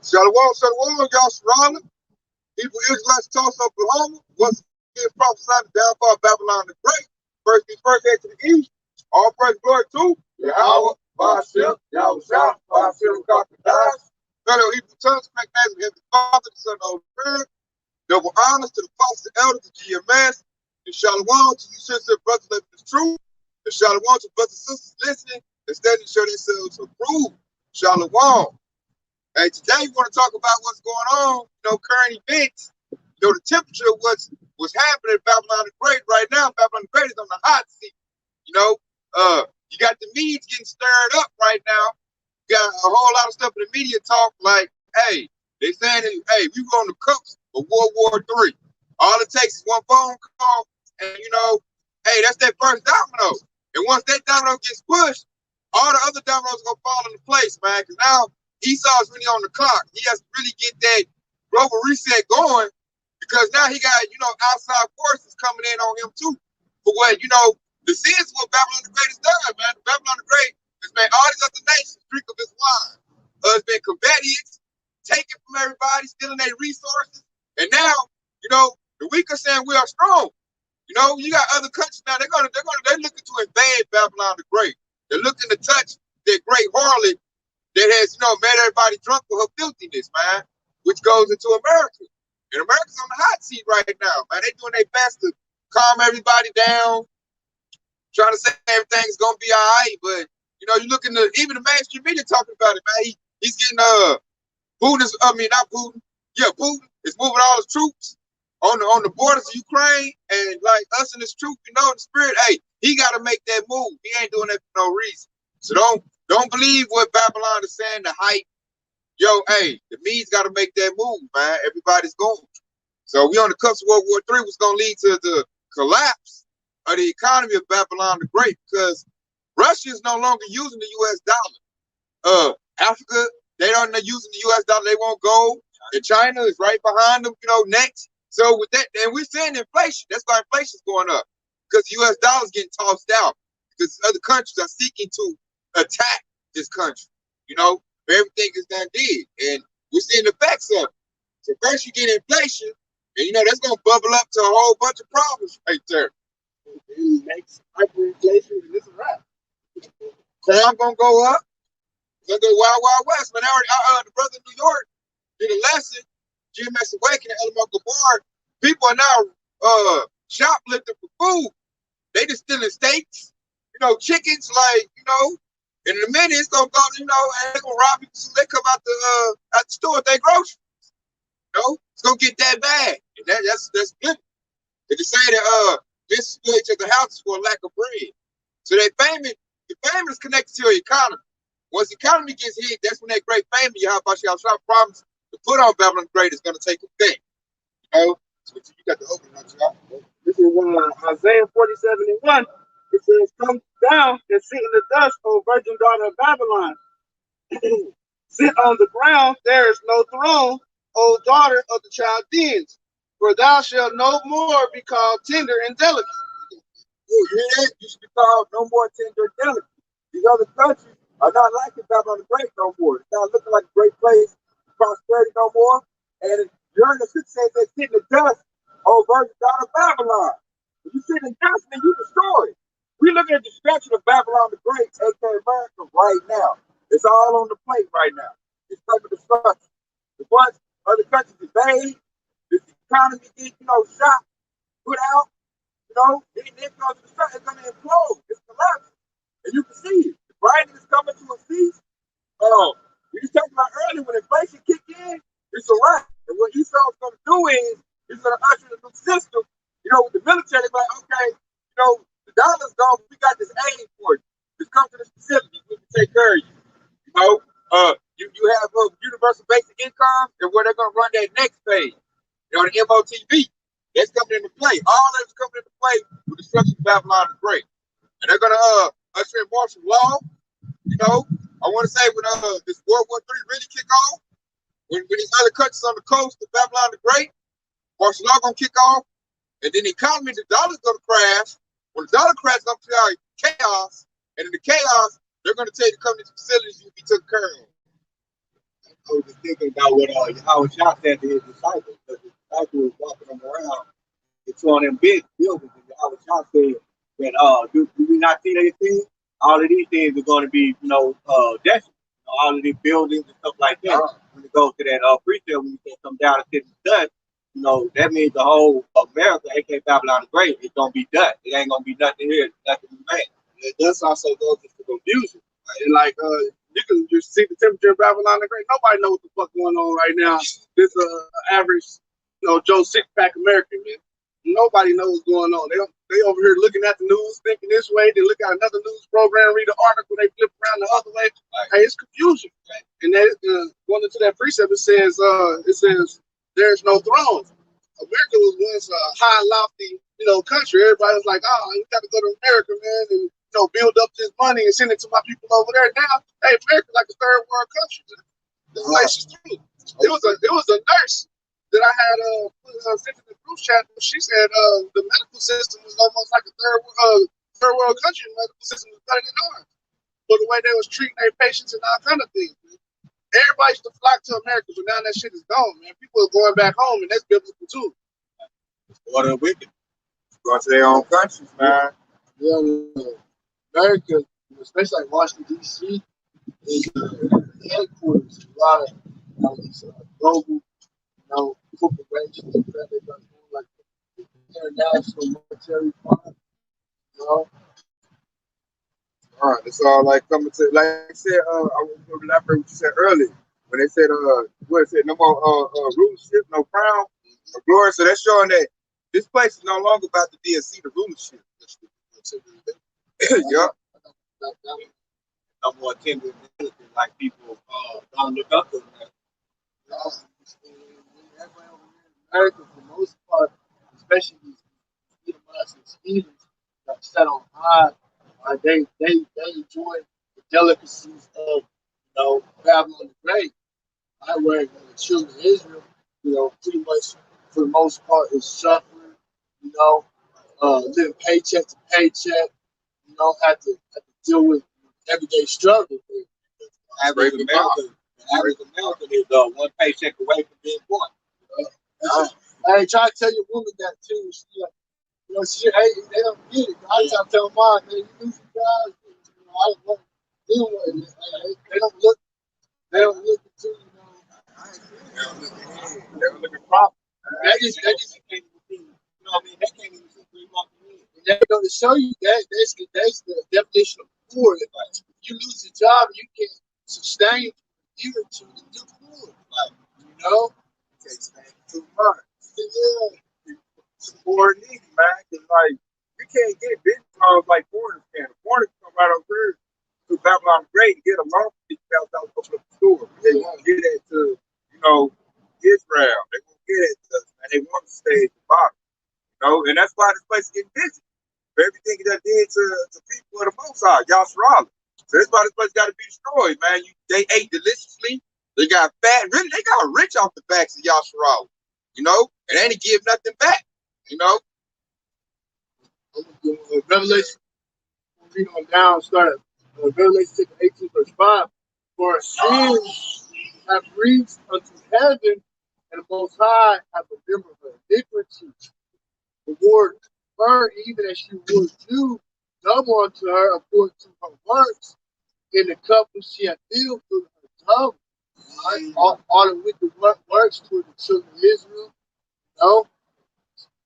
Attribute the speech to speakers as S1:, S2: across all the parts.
S1: Shalom, y'all surrounded. People Israelites toss Oklahoma. Once again, prophesied the downfall of Babylon the Great. First be first head to the east. All praise glory to Yahweh, Ba'ashem, Yahweh, Ba'ashem, Kakadash. Fellow Hebrew tongues, make names of Heavenly Father, the Son, of the Holy Spirit. Double honors to the apostles, the elders, the GMS. And shalom to you sincere brothers living this truth. And shalom to brothers and sisters listening and studying to show themselves approved. Shalom. Hey, today we want to talk about what's going on, current events. The temperature of what's happening at Babylon the Great right now. Babylon the Great is on the hot seat. You got the media getting stirred up right now. You got a whole lot of stuff in the media talk like, hey, they saying, hey, we were on the cusp of World War III. All it takes is one phone call, and hey, that's that first domino. And once that domino gets pushed, all the other dominoes are gonna fall into place, man. Because now Esau's really on the clock. He has to really get that global reset going because now he got, outside forces coming in on him too. For what, the sins what Babylon the Great has done, man. Babylon the Great has made all these other nations drink of his wine. It's been combative, taking from everybody, stealing their resources. And now, the weak are saying we are strong. You got other countries now, they're looking to invade Babylon the Great. They're looking to touch that great harlot that has, made everybody drunk with her filthiness, man, which goes into America. And America's on the hot seat right now, man. They're doing their best to calm everybody down, trying to say everything's going to be all right. But, you look in even the mainstream media talking about it, man. He's getting, Putin is moving all his troops on the borders of Ukraine. And like us and his troops, the spirit, hey, he got to make that move. He ain't doing that for no reason. So don't believe what Babylon is saying, the hype. Hey, the Medes got to make that move, man. Everybody's going. So we on the cusp of World War III, which is going to lead to the collapse of the economy of Babylon the Great because Russia is no longer using the U.S. dollar. Africa, they're using the U.S. dollar. They won't go. And China is right behind them, next. So with that, and we're seeing inflation. That's why inflation's going up because the U.S. dollar is getting tossed out because other countries are seeking to attack this country. Everything is done did, and we're seeing the effects of it. So first you get inflation, and that's gonna bubble up to a whole bunch of problems right there.
S2: It makes hyperinflation, and this is right.
S1: Crime gonna go up. It's gonna go wild, wild west. Man, the brother in New York did a lesson. GMS Awakening, Elemental Bar. People are now shoplifting for food. They just stealing steaks, chickens, in a minute it's gonna go, and they're gonna rob people so they come out the store with their groceries. It's gonna get that bad. And that's good. They can say that this is each other houses for a lack of bread. So the famine is connected to your economy. Once the economy gets hit, that's when that great famine, Yahweh promise to put on Babylon the Great is gonna take effect. So you got to open up, y'all.
S2: This is Isaiah 47:1. It says, "Come down and sit in the dust, O virgin daughter of Babylon. Sit on the ground, there is no throne, O daughter of the Chaldeans. For thou shalt no more be called tender and delicate."
S1: You hear that? You should be called no more tender and delicate. These other countries are not like Babylon the Great no more. It's not looking like a great place, prosperity no more. And during the 6 says they sit in the dust, O virgin daughter of Babylon. If you sit in dust, then you destroy it. We look at the destruction of Babylon the Great, aka America, right now. It's all on the plate right now. It's like a destruction. Once other countries invade, this economy gets, shot, put out, then it's going to destruction. It's going to implode. It's collapsing. And you can see it. The writing is coming to a cease. We just talked about earlier when inflation kick in, it's a wrap. And what Esau's going to do is he's going to usher in a new system. With the military, they're like, okay, the dollar's gone, we got this aid for you. Just come to this facility, we can take care of you. You have universal basic income, and where they're going to run that next phase. You know, the MOTV. That's coming into play. All that's coming into play with the destruction of Babylon the Great. And they're gonna usher in martial law. You know, I want to say when this World War III really kick off, when these other countries on the coast of Babylon the Great, martial law gonna kick off, and then the economy, the dollar's gonna crash. When the dollar crashes, gonna create chaos, and in the chaos, they're gonna tell you to come to these facilities you be taken care of.
S3: I was just thinking about what Howard Shot said to his disciples, because his disciples was walking them around and showing them big buildings, and Howard Shot said that do we not see these things? All of these things are going to be, desolate. All of these buildings and stuff like that. When it goes to that precept, when you say come down and sit in the dust, that means the whole America, aka Babylon the Great, is gonna be dust. It ain't gonna be nothing here, nothing remain.
S2: That's also goes into confusion. And you can just see the temperature of Babylon the Great. Nobody knows what the fuck going on right now. This average, Joe six-pack American, man. Nobody knows what's going on. They over here looking at the news, thinking this way. They look at another news program, read an article, they flip around the other way. Hey, it's confusion. And then going into that precept, it says there's no throne. America was once a high, lofty, country. Everybody was like, oh, you got to go to America, man, and build up this money and send it to my people over there. Now, hey, America's like a third world country. The place is true. It was a nurse that I had sent in the group chat. She said the medical system was almost like a third world country. The medical system was better than ours. But the way they was treating their patients and all kind of things, man. Everybody used to flock to America, but now that shit is gone, man. People are going back home, and that's biblical too.
S3: What are wicked?
S1: Going to their own countries, man.
S2: Yeah, America, especially like Washington D.C., is headquarters of a lot of these global, corporations that they've done like international military fund,
S1: All right, it's all like coming to, like I said, I was going to elaborate what you said earlier when they said, what it said, no more rulership, no crown, no glory. So that's showing that this place is no longer about to be a seat of rulership. Yep.
S3: No more tender like people don't look up to them.
S2: America, for the most part, especially these Edomites and heathens that are set on high, they enjoy the delicacies of Babylon the Great. Where the children of Israel, pretty much for the most part is suffering, living paycheck to paycheck, have to deal with everyday struggle.
S3: Average American is one paycheck away from being poor.
S2: I ain't trying to tell your woman that too. She they don't get it. I try to tell mom, man, you lose your job. I don't want to deal with it. They don't look into,
S1: They don't look at profit.
S2: That just can't even be, they can't even see 3 months in. And they're going to show you that's the definition of poor. If you lose your job, you can't sustain a year or two, you're poor.
S1: You can't stand too much. Yeah. It's poor and needy, man. Cause you can't get business loans like foreigners can. Foreigners come right over here to Babylon the Great and get a loan for $50,000 to open up a store. They won't get it to, Israel. They won't get it to us, and they want to stay at the bottom. And that's why this place is getting busy. For everything that did to people of the Most High, Yahshua. So that's why this place got to be destroyed, man. They ate deliciously. They got fat. Really, they got rich off the backs of Yahshua. And they didn't give nothing back.
S2: Revelation, read on down, start at Revelation 18, verse 5. For sin have reached unto heaven, and the Most High have remembered her iniquity. The Lord her even as she would do, double unto her according to her works, in the cup which she had filled through her tongue. All the wicked works toward the children of Israel.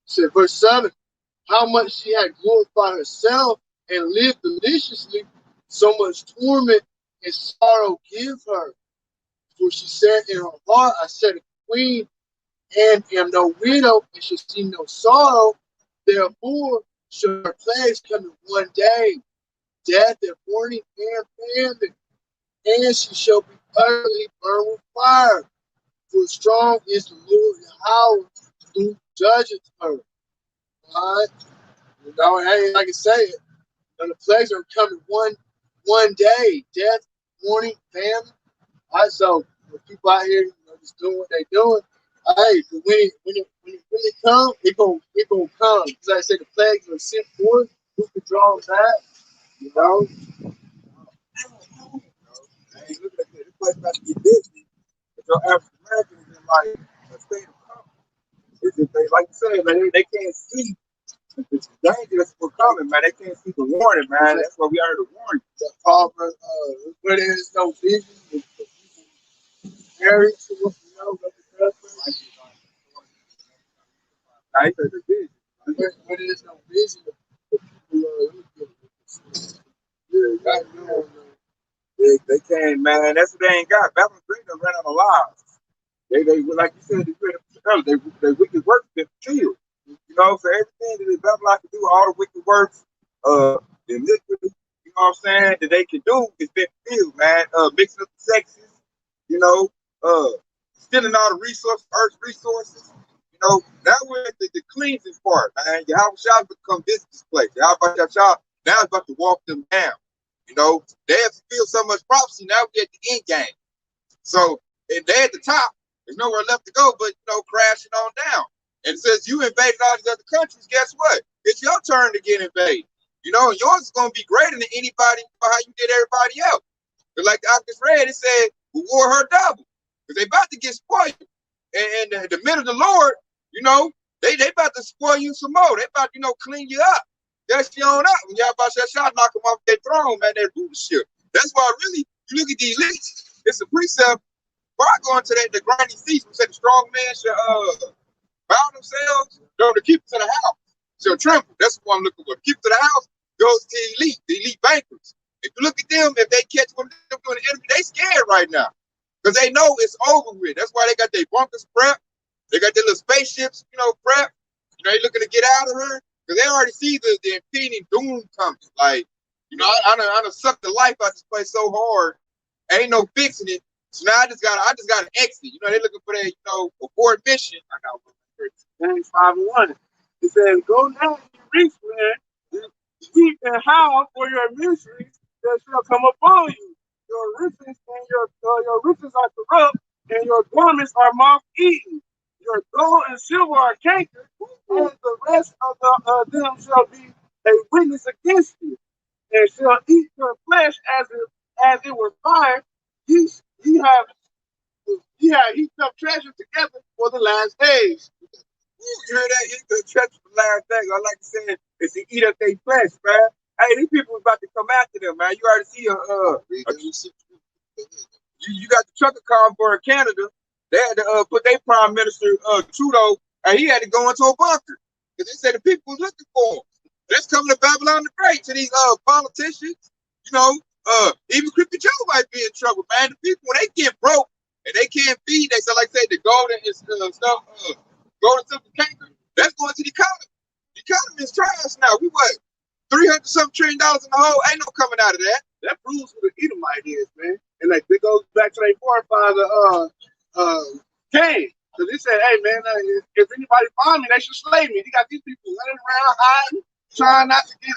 S2: Said verse 7, how much she had glorified herself and lived deliciously, so much torment and sorrow give her. For she said in her heart, I said a queen, and am no widow, and shall see no sorrow. Therefore shall her plagues come in one day, death and mourning and famine, and she shall be utterly burned with fire. For strong is the Lord Yahweh
S4: judges her. All right? You know, hey, like I say, and the plagues are coming one day. Death, warning, famine. All right, so the people out here, just doing what they doing. Hey, but when it come, it gonna come. Because like I said, the plagues are sent forth. Who can draw them back? You know.
S3: Hey, look at this place about to get busy. But your African Americans is in like a state of comfort. It's just, like you said, man, they can't see the danger that's coming, man. They can't see the warning, man. That's why we heard the warning.
S4: The Proverbs, where there is no vision, the people married to what you know, but the husband.
S3: I ain't the vision.
S4: Where there is no vision, the people
S3: They can't, man. That's what they ain't got. Babylon Green done ran out of lives. They like you said, they wicked works been fulfilled. You know, so everything that Babylon can do, all the wicked works, the iniquity, you know what I'm saying, that they can do is been fulfilled, man. Mixing up the sexes, you know, stealing all the resources, earth's resources. You know, now we're at the cleansing part, man. Yahweh shall become this place. Yahweh shall now is about to walk them down. You know, they have fulfilled so much prophecy. Now we're at the end game. So, and they're at the top. There's nowhere left to go but, crashing on down. And since you invaded all these other countries, guess what? It's your turn to get invaded. And yours is going to be greater than anybody for how you did everybody else. But like I just read, it said, reward her double. Because they about to get spoiled. And the men of the Lord, they about to spoil you some more. They about to, clean you up. That's you on up. When y'all about to knock them off their throne, man, their rulership. That's why really, you look at the elites, it's a precept. Before I go into the grinding seats, we said the strong man should bow themselves, to keep it to the house. Shall tremble. That's what I'm looking for. Keep it to the house goes to the elite bankers. If you look at them, if they catch one of them doing the enemy, they scared right now. Because they know it's over with. That's why they got their bunkers prepped. They got their little spaceships, prepped. They looking to get out of her. Because they already see the impending doom coming. Like, I done sucked the life out of this place so hard. Ain't no fixing it. So now I just got an exit. They looking for that, abort mission. I got
S2: James 5:1. It says, "Go now, you rich man, weep and howl for your miseries that shall come upon you. Your riches and your riches are corrupt, and your garments are moth-eaten. Your gold and silver are cankered, and the rest of them shall be a witness against you, and shall eat your flesh as it were fire. Ye have heaped up treasure together for the last days."
S3: You heard that? Eat the treasure for the last day. I like to say is to eat up their flesh, man. Hey, these people about to come after them, man. You already see you got the trucker convoy in Canada. They had to put their prime minister Trudeau, and he had to go into a bunker because they said the people was looking for him. That's coming to Babylon the Great to these politicians. Even Creepy Joe might be in trouble, man. The people when they get broke and they can't feed, they say like I said the golden is stuff. Golden silver canker, that's going to the economy. The economy is trash now. We what? $300-something trillion in the hole. Ain't no coming out of that.
S2: That proves who the Edomite is, man. And like it goes back to their forefather, Cain. Because he said, "Hey, man, if anybody find me, they should slay me." He got these people running around hiding, trying not to get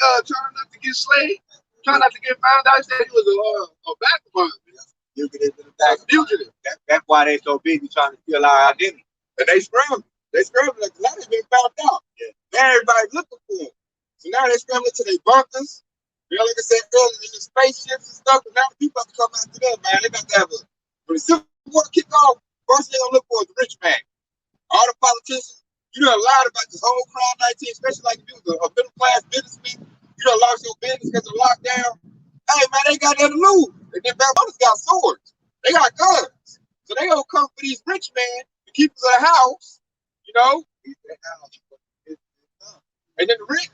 S2: slayed, trying not to get found out. He said he was a vagabond.
S3: Fugitive. That's why they so busy trying to steal our identity. And they scrambled. They scrambled like now they've been found out. Yeah. Now everybody's looking for them. So now they're scrambling to their bunkers. Like I said earlier, in the spaceships and stuff. And now the people have to come after them, man. They got to have when the Civil War kick off, first thing they're gonna look for is the rich man. All the politicians, you done lied about this whole crime 19, especially like if you was a middle class businessman, you done lost your business because of lockdown. Hey man, they got that to lose. And then Babylon's got swords. They got guns. So they gonna come for these rich men to keep us in the house, And then the rich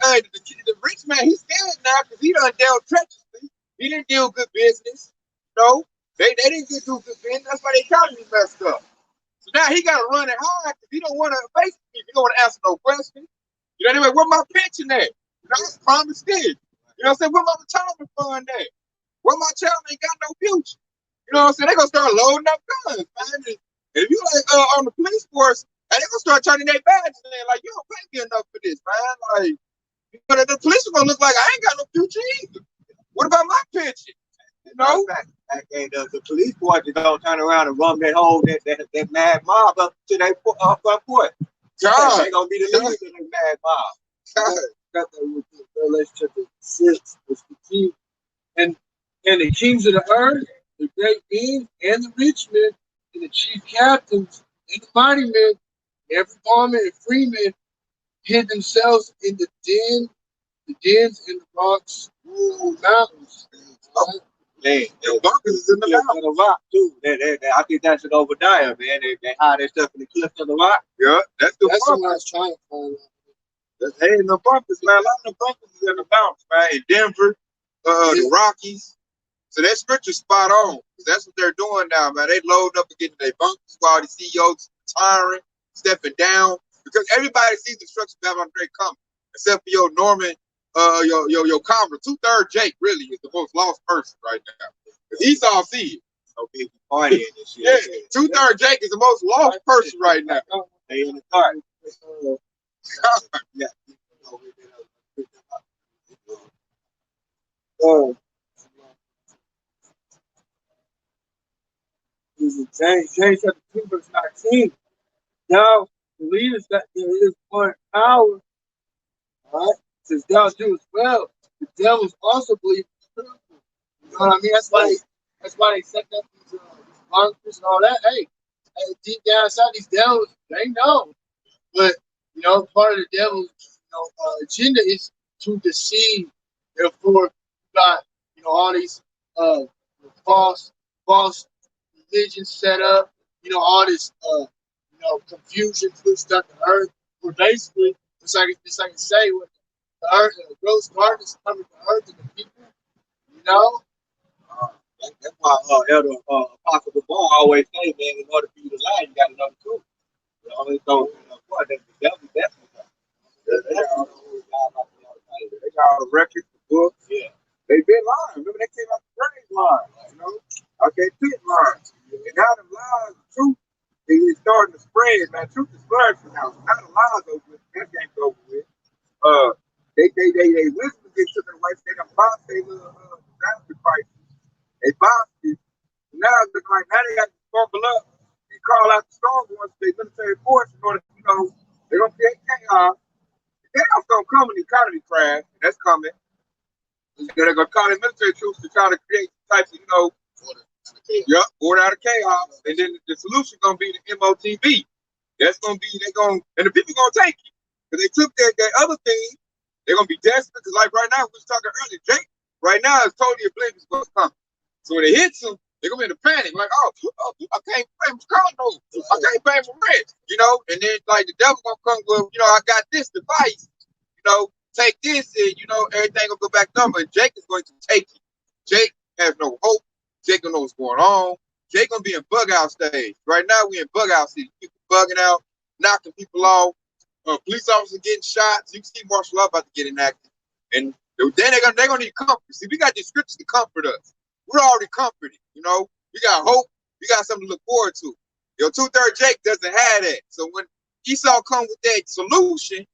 S3: man, he's scared now because he done dealt treacherously. He didn't deal good business. They didn't do good business. That's why the economy messed up. So now he got to run it hard because he don't want to face people. He don't want to answer no questions. Anyway, where my pension at? I promised it. Where my retirement fund at? Where my child ain't got no future? They're going to start loading up guns, man. And if you on the police force,
S1: And they're gonna start turning their badges in, like, you don't pay me enough for this, man. Like, but the police are gonna look like I ain't got no future either. What about my pension? You know?
S3: And the police force don't turn around and run that whole that mad mob up to their front porch.
S1: God,
S3: they gonna be the leaders of that mad mob.
S1: God.
S4: Got that with the relationship of six, it's the key. And the kings of the earth, the great beings, and the rich men, and the chief captains, and the mighty men, every bondman and freeman hid themselves in the dens and the rocks, mountains. Right?
S3: Man, the bunkers is in the mountains of the rock too. I think that's an Obadiah, man. They hide their stuff in the cliffs of the rock.
S1: Yeah, that's the
S4: That's what I
S1: bunkers.
S4: was trying to find out.
S1: They ain't no bunkers, man. A lot of the bunkers is in the mountains, man. In Denver, the Rockies. So that scripture's spot on. That's what they're doing now, man. They load up and get in their bunkers while the CEOs retiring, stepping down. Because everybody sees the destruction of Babylon Great coming, except for your Norman, your convert. 2/3 Jake really is the most lost person right now. Because Esau see it.
S3: So big party in this shit.
S1: Yeah, 2/3 Jake is the most lost person right now.
S3: They in the car. Yeah.
S4: This is James chapter 2, verse 19. Thou believest that there is one power. All right? It says, thou doest well. The devils also believe it's truthful. You know what I mean? That's why they set up these bunkers and all that. Hey, deep down inside, these devils, they know. But, you know, part of the devil's agenda is to deceive. Therefore, you got, all these false religions set up, all this confusion, put stuff in earth. Where basically, it's like I say, with the earth, the gross darkness coming from earth and the people,
S3: That's why Elder Apostle Ball always say, man, in order for you to lie, you got to know the truth. So, the devil definitely.
S1: They got all the records, the books.
S3: Yeah.
S1: They've been lying. Remember, they came out the grave lying, Okay, pit lying. And now the lies, the truth is starting to spread, man. Truth is flourishing now. So now the lies over with. That game's over with. They wisdom get took away. They done boxed their little sacrifices. They boxed it. Now it's like, now they got to bubble up and call out the strong ones, their military force, in order, they're going to create chaos. Chaos going to come when the economy crash. That's coming. They're going to call in military troops to try to create types of, order out of chaos. And then the solution going to be the MOTV. That's going to be, and the people going to take it. Because they took that other thing, they're going to be desperate. Because like right now, we was talking earlier, Jake, right now is totally oblivious to what's coming. So when it hits them, they're going to be in a panic. Like, I can't pay for condos. I can't pay for rent, And then, like, the devil going to come with, I got this device, take this and, everything will go back number. And Jake is going to take it. Jake has no hope. Jake don't know what's going on. Jake going to be in bug out stage. Right now, we in bug out stage. People bugging out, knocking people off. Police officers getting shot. So you can see martial law about to get enacted. And then they're gonna need comfort. See, we got these scriptures to comfort us. We're already comforted, We got hope. We got something to look forward to. Your 2/3 Jake doesn't have that. So when Esau come with that solution,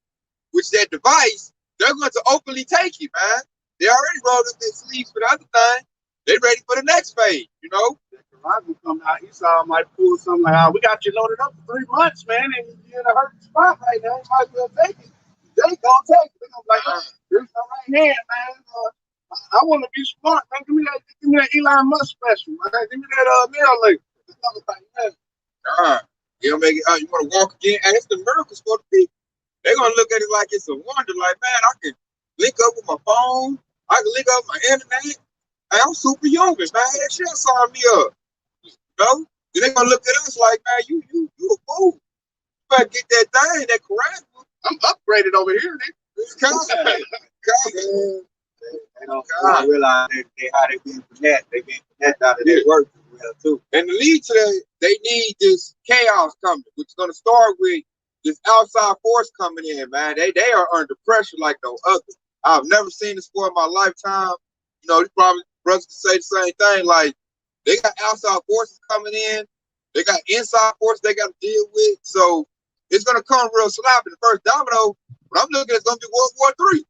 S1: which that device, they're going to openly take it, man. They already rolled up their sleeves for the other thing. They're ready for the next phase,
S2: Rival come out, Esau might pull something like, we got you loaded up for 3 months, man, and you're in a hurt spot right now. You might as well take it. They gonna take it. They're gonna be like, here's the right hand, man. I want to be smart, man. Give me that Elon Musk special, man. Give me that mail link.
S1: You make it. You want to walk again? And it's the miracles for the people. They're gonna look at it like it's a wonder. Like, man, I can link up with my phone. I can link up with my internet. Hey, I'm super young, man. That shit sign me up. Then they're gonna look at us like, man, you a fool. You better get that thing, that Quran.
S2: I'm upgraded over here, nigga.
S3: I realize how they being finessed. They being finessed out of their work as well, too.
S1: And to lead to that, they need this chaos coming, which is going to start with this outside force coming in, man. They are under pressure like no other. I've never seen this before in my lifetime. These probably brothers can say the same thing. Like, they got outside forces coming in. They got inside forces they got to deal with. So it's gonna come real sloppy. The first domino, what I'm looking at is gonna be World War III.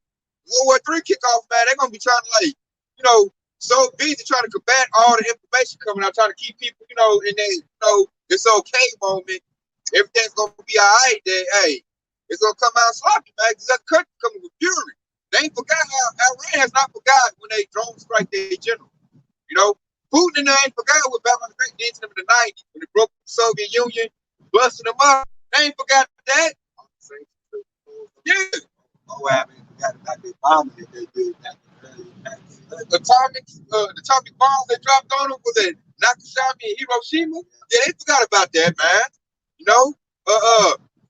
S1: World War III kickoff, man. They're gonna be trying to so busy trying to combat all the information coming out, trying to keep people, in their, it's okay moment. Everything's gonna be all right. Then, hey, it's gonna come out sloppy, man. Because that country coming with fury. They ain't forgot how Iran has not forgot when they drone strike their general. Putin and they ain't forgot what Babylon the Great did to them in the 90s when they broke the Soviet Union, busting them up. They ain't forgot that. Yeah.
S3: Oh, I mean, forgot about the bombing that they did back in the early 1900s.
S1: The atomic bombs they dropped on them was at Nagasaki and Hiroshima. Yeah, they forgot about that, man.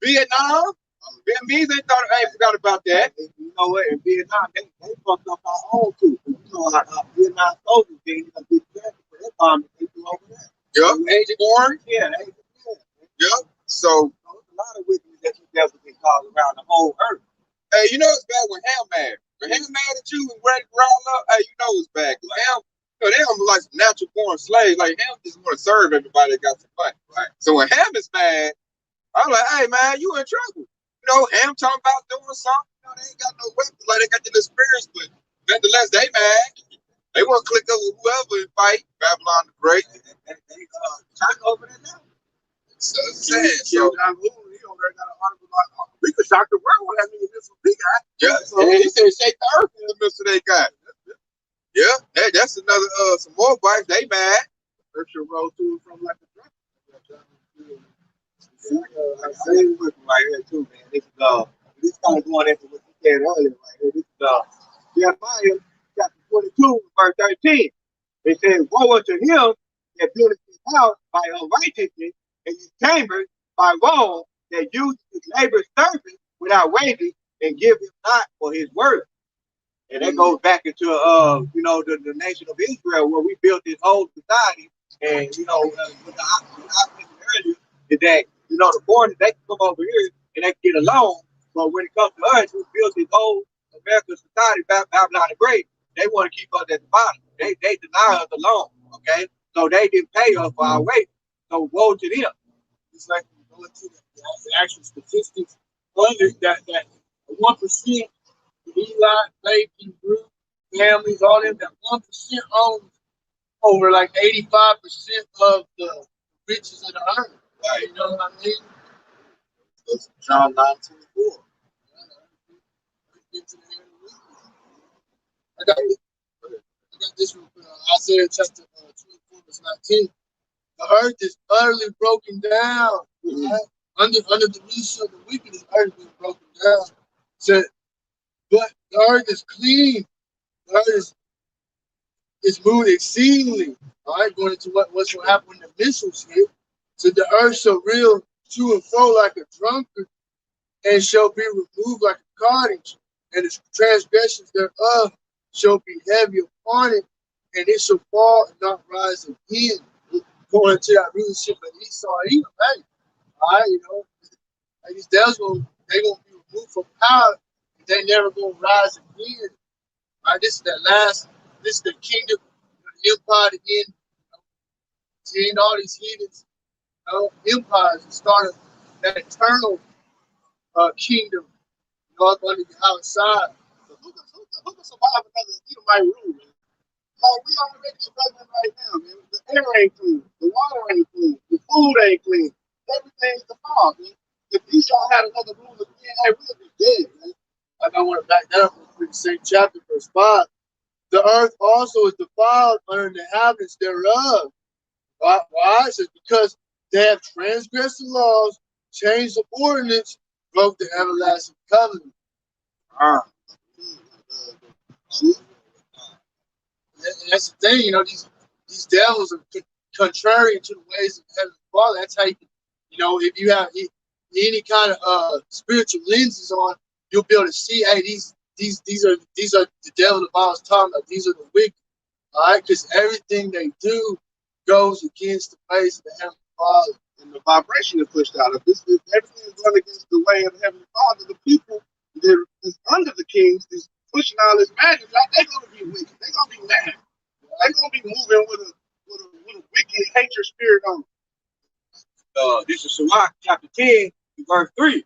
S1: Vietnam, Vietnamese ain't forgot about that.
S3: You know what? In Vietnam, they fucked up our own too. Our Vietnam soldiers didn't even get credit for that bomb that they threw over there.
S1: Yep. Agent Orange.
S3: Yeah,
S1: Yep. So
S3: there's a lot of wickedness that you definitely can cause around the whole earth.
S1: Hey, it's bad when Ham mad. When Ham mad at you and ready to rile up, hey, it's bad. Ham, they almost like some natural born slaves. Like Ham just want to serve everybody that got some money. Right? So when Ham is mad, I'm like, hey man, you in trouble. Ham talking about doing something. They ain't got no weapons, like they got the experience, but nonetheless, they mad. They want to click up with whoever and fight Babylon the Great.
S3: They talk over there now.
S1: So sad. So
S2: we could shock the world with how many missiles we got.
S1: Yeah, he said shake the earth in the missile they got. Yeah, that's another some more bites. They mad.
S2: Earth should roll to and from like a drum.
S3: I seen with right here too, man. This kind of going into what you said earlier right here. This is Jeremiah chapter 22, verse 13. It says, woe unto him that buildeth his house by unrighteousness, and his chambers by wrong, that uses his labor's servant without wages, and give him not for his work. And that goes back into the nation of Israel, where we built this whole society. And with the option earlier is that the foreigners, they can come over here and they can get a loan. But when it comes to us, we built this whole American society, Babylon the Great. They want to keep us at the bottom. They deny us the loan. Okay, so they didn't pay us for our wages. So woe to them.
S2: It's like going to the actual statistics under that 1%. Eli, Bacon, Group, families, all them, that 1% owns over like 85% of the riches of the earth.
S1: Right.
S2: You know what I mean?
S3: It's John 9:24.
S2: I got this real quick. Isaiah chapter 24, verse 19. The earth is utterly broken down. Right? Under the leash of the wicked, the earth is broken down. So, but the earth is clean. The earth is moved exceedingly. All right, going into what's going to happen when the missiles hit. So the earth shall reel to and fro like a drunkard, and shall be removed like a cottage, and its transgressions thereof shall be heavy upon it, and it shall fall and not rise again. Going to that rulership of Esau, hey, all right, like these devils they gonna be removed from power. They never gonna rise again. All right, this is the kingdom, the empire again. Seeing all these heathens, empires, and started that eternal kingdom, up under the outside. So who can survive another Edomite rule, man? Like we already struggling right now, man. The air ain't clean, the water ain't clean, the food ain't clean, everything's defiled, man. If Esau had another rule again, hey, we'd be dead, man. Like I want to back that up in the same chapter, verse 5. The earth also is defiled under the inhabitants thereof. Why? It says because they have transgressed the laws, changed the ordinance, broke the everlasting covenant. That's the thing, these devils are contrary to the ways of Heavenly Father. That's how if you have any kind of spiritual lenses on, you'll be able to see, hey, these are the devil the Bible's talking about. These are the wicked, all right? Because everything they do goes against the ways of the Heavenly Father.
S3: And the vibration is pushed out of this. Everything is going against the way of the Heavenly Father. The people that is under the kings is pushing all this magic. Like, they're going to be wicked. They're going to be mad. They're going to be moving with a wicked hatred spirit on them.
S2: This is Sirach chapter 10,
S3: verse 3.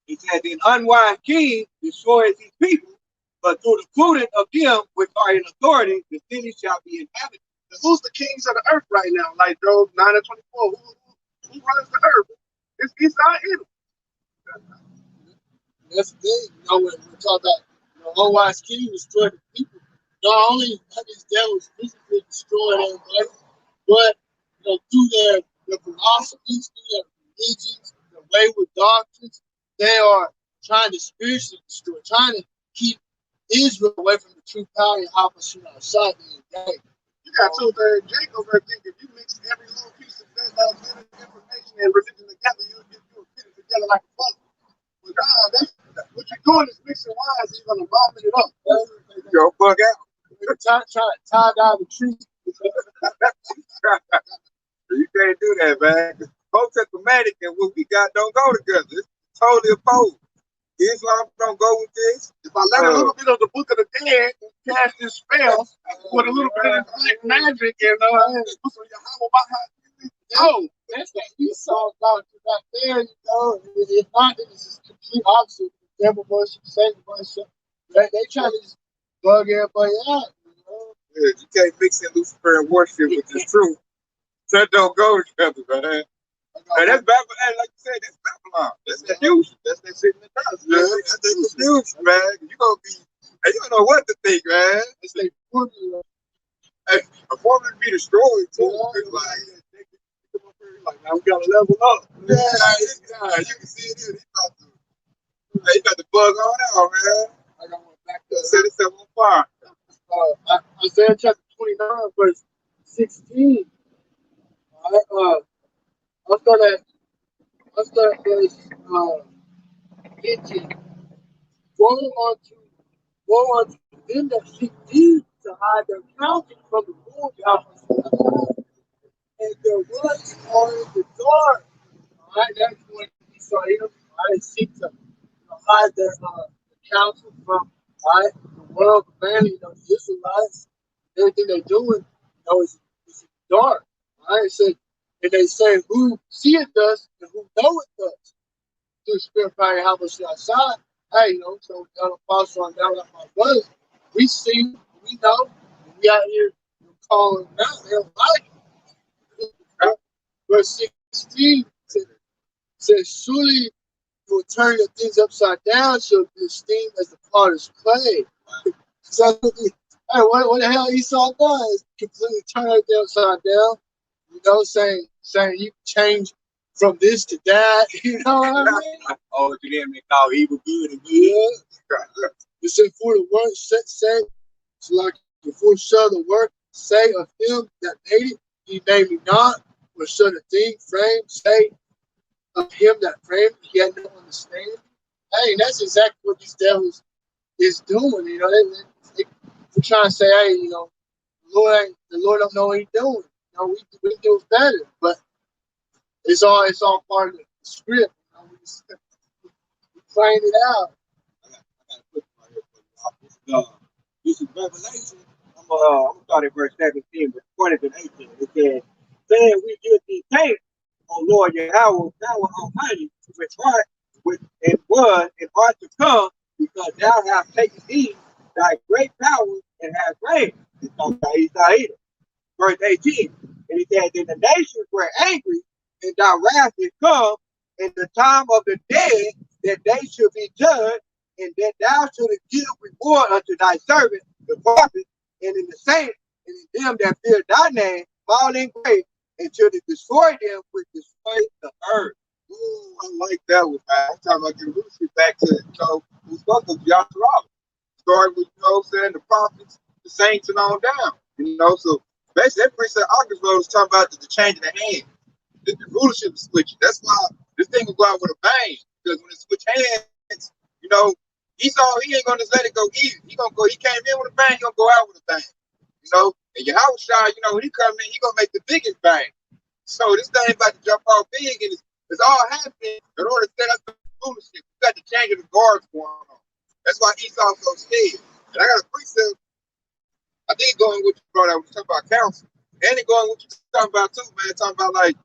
S3: He said, "An unwise king destroys his people, but through the prudence of them which are in authority, the city shall be inhabited."
S2: Who's the kings of the earth right now? Like Job 9 and 24. Who runs the earth? It's not him.
S4: That's the thing. You know, when we talk about unwise king destroy the people, not only have these devils physically destroyed everybody, but through their philosophies, through their religions, their wayward doctrines, they are trying to spiritually destroy, trying to keep Israel away from the true power and opposite outside the day.
S2: You got two things. Jacob, I think if you mix every little piece of information and religion together, you'll fit it together like a puzzle. But what you're doing is mixing wines and you're going to vomit it up.
S3: Go bug out.
S4: Try to tie down the tree.
S3: You can't do that, man. Both systematic and what we got don't go together. It's totally opposed. Islam don't go with this.
S2: If I let a little bit of the Book of the Dead cast this spell with a little bit of black magic and put some Yahweh behind it,
S4: that's that Esau doctrine right there. If not, it's just complete opposite. The devil worship, Satan worship. They try to just bug everybody out.
S3: Yeah, you can't mix in Lucifer and worship with the truth. That don't go together, man. And that's Babylon, and like you said, that's Babylon. That's the future. That's that sitting in the dust. Yeah, that's the future, man. You gonna be, and you don't know what to think, man.
S4: It's their formula.
S3: Hey, a formula be destroyed too.
S2: like now we gotta level up.
S3: Yeah, you can see it here. He got the bug on out, man.
S2: I got one back
S3: Set itself on fire.
S4: Isaiah chapter 29, verse 16. Let's start at verse 15. Woe unto them that seek thee to hide their countenance from the Lord, and their words are in the dark. All right, that's what he saw here. All right, seek to hide their counsel from the world, the man, the Israelites, everything they're doing, is in the dark. All right, so, and they say, who seeth us and who knoweth us? Through spirit, fire, how much outside. Hey, so the apostle on down like my brothers, we see, we know, we out here calling them out, they don't like it. Verse 16 says, surely you will turn your things upside down, shall be esteemed as the potter's clay. So, hey, what the hell Esau does? Completely turn everything upside down, saying you can change from this to that, you know what I mean?
S3: Oh, to them they call evil good and good.
S4: It said, for the word say, it's like the full shall the word say of him that made it, he made me not, or shall the thing framed say of him that framed it, he had no understanding. Hey, that's exactly what these devils is doing, they're trying to say, hey, the Lord don't know what he's doing. We do better, but it's all part of the script. We playing it out.
S3: This is Revelation. I'm gonna start at verse 17, but 20 and 18. It says, saying we give thee thanks, O Lord Yahweh, thou Almighty, which art, which and was, and art to come, because thou hast taken thee thy great power and hast reigned. It's talking about Esau. Verse 18. And he said, then the nations were angry, and thy wrath is come, in the time of the dead, that they should be judged, and that thou shouldest give reward unto thy servants, the prophets, and in the saints, and in them that fear thy name, fall in grace, and shouldest destroy them which destroy the earth. Ooh, I like that one, man. I'm talking about getting leadership back to, who's supposed to be Yahshua. Starting with, the prophets, the saints, and on down. So basically, that precept August road is talking about the change of the hand. The rulership is switching. That's why this thing will go out with a bang. Because when it switch hands, Esau, he ain't gonna just let it go easy. He came in with a bang, he gonna go out with a bang. And Yahweh, when he come in, he gonna make the biggest bang. So this thing about to jump off big, and it's all happening in order to set up the rulership. You got the change of the guards going on. That's why Esau's so scared. And I got a precept. I think going with what you brought out when you talk about counsel. And it going what you talking about too, man. Talking about like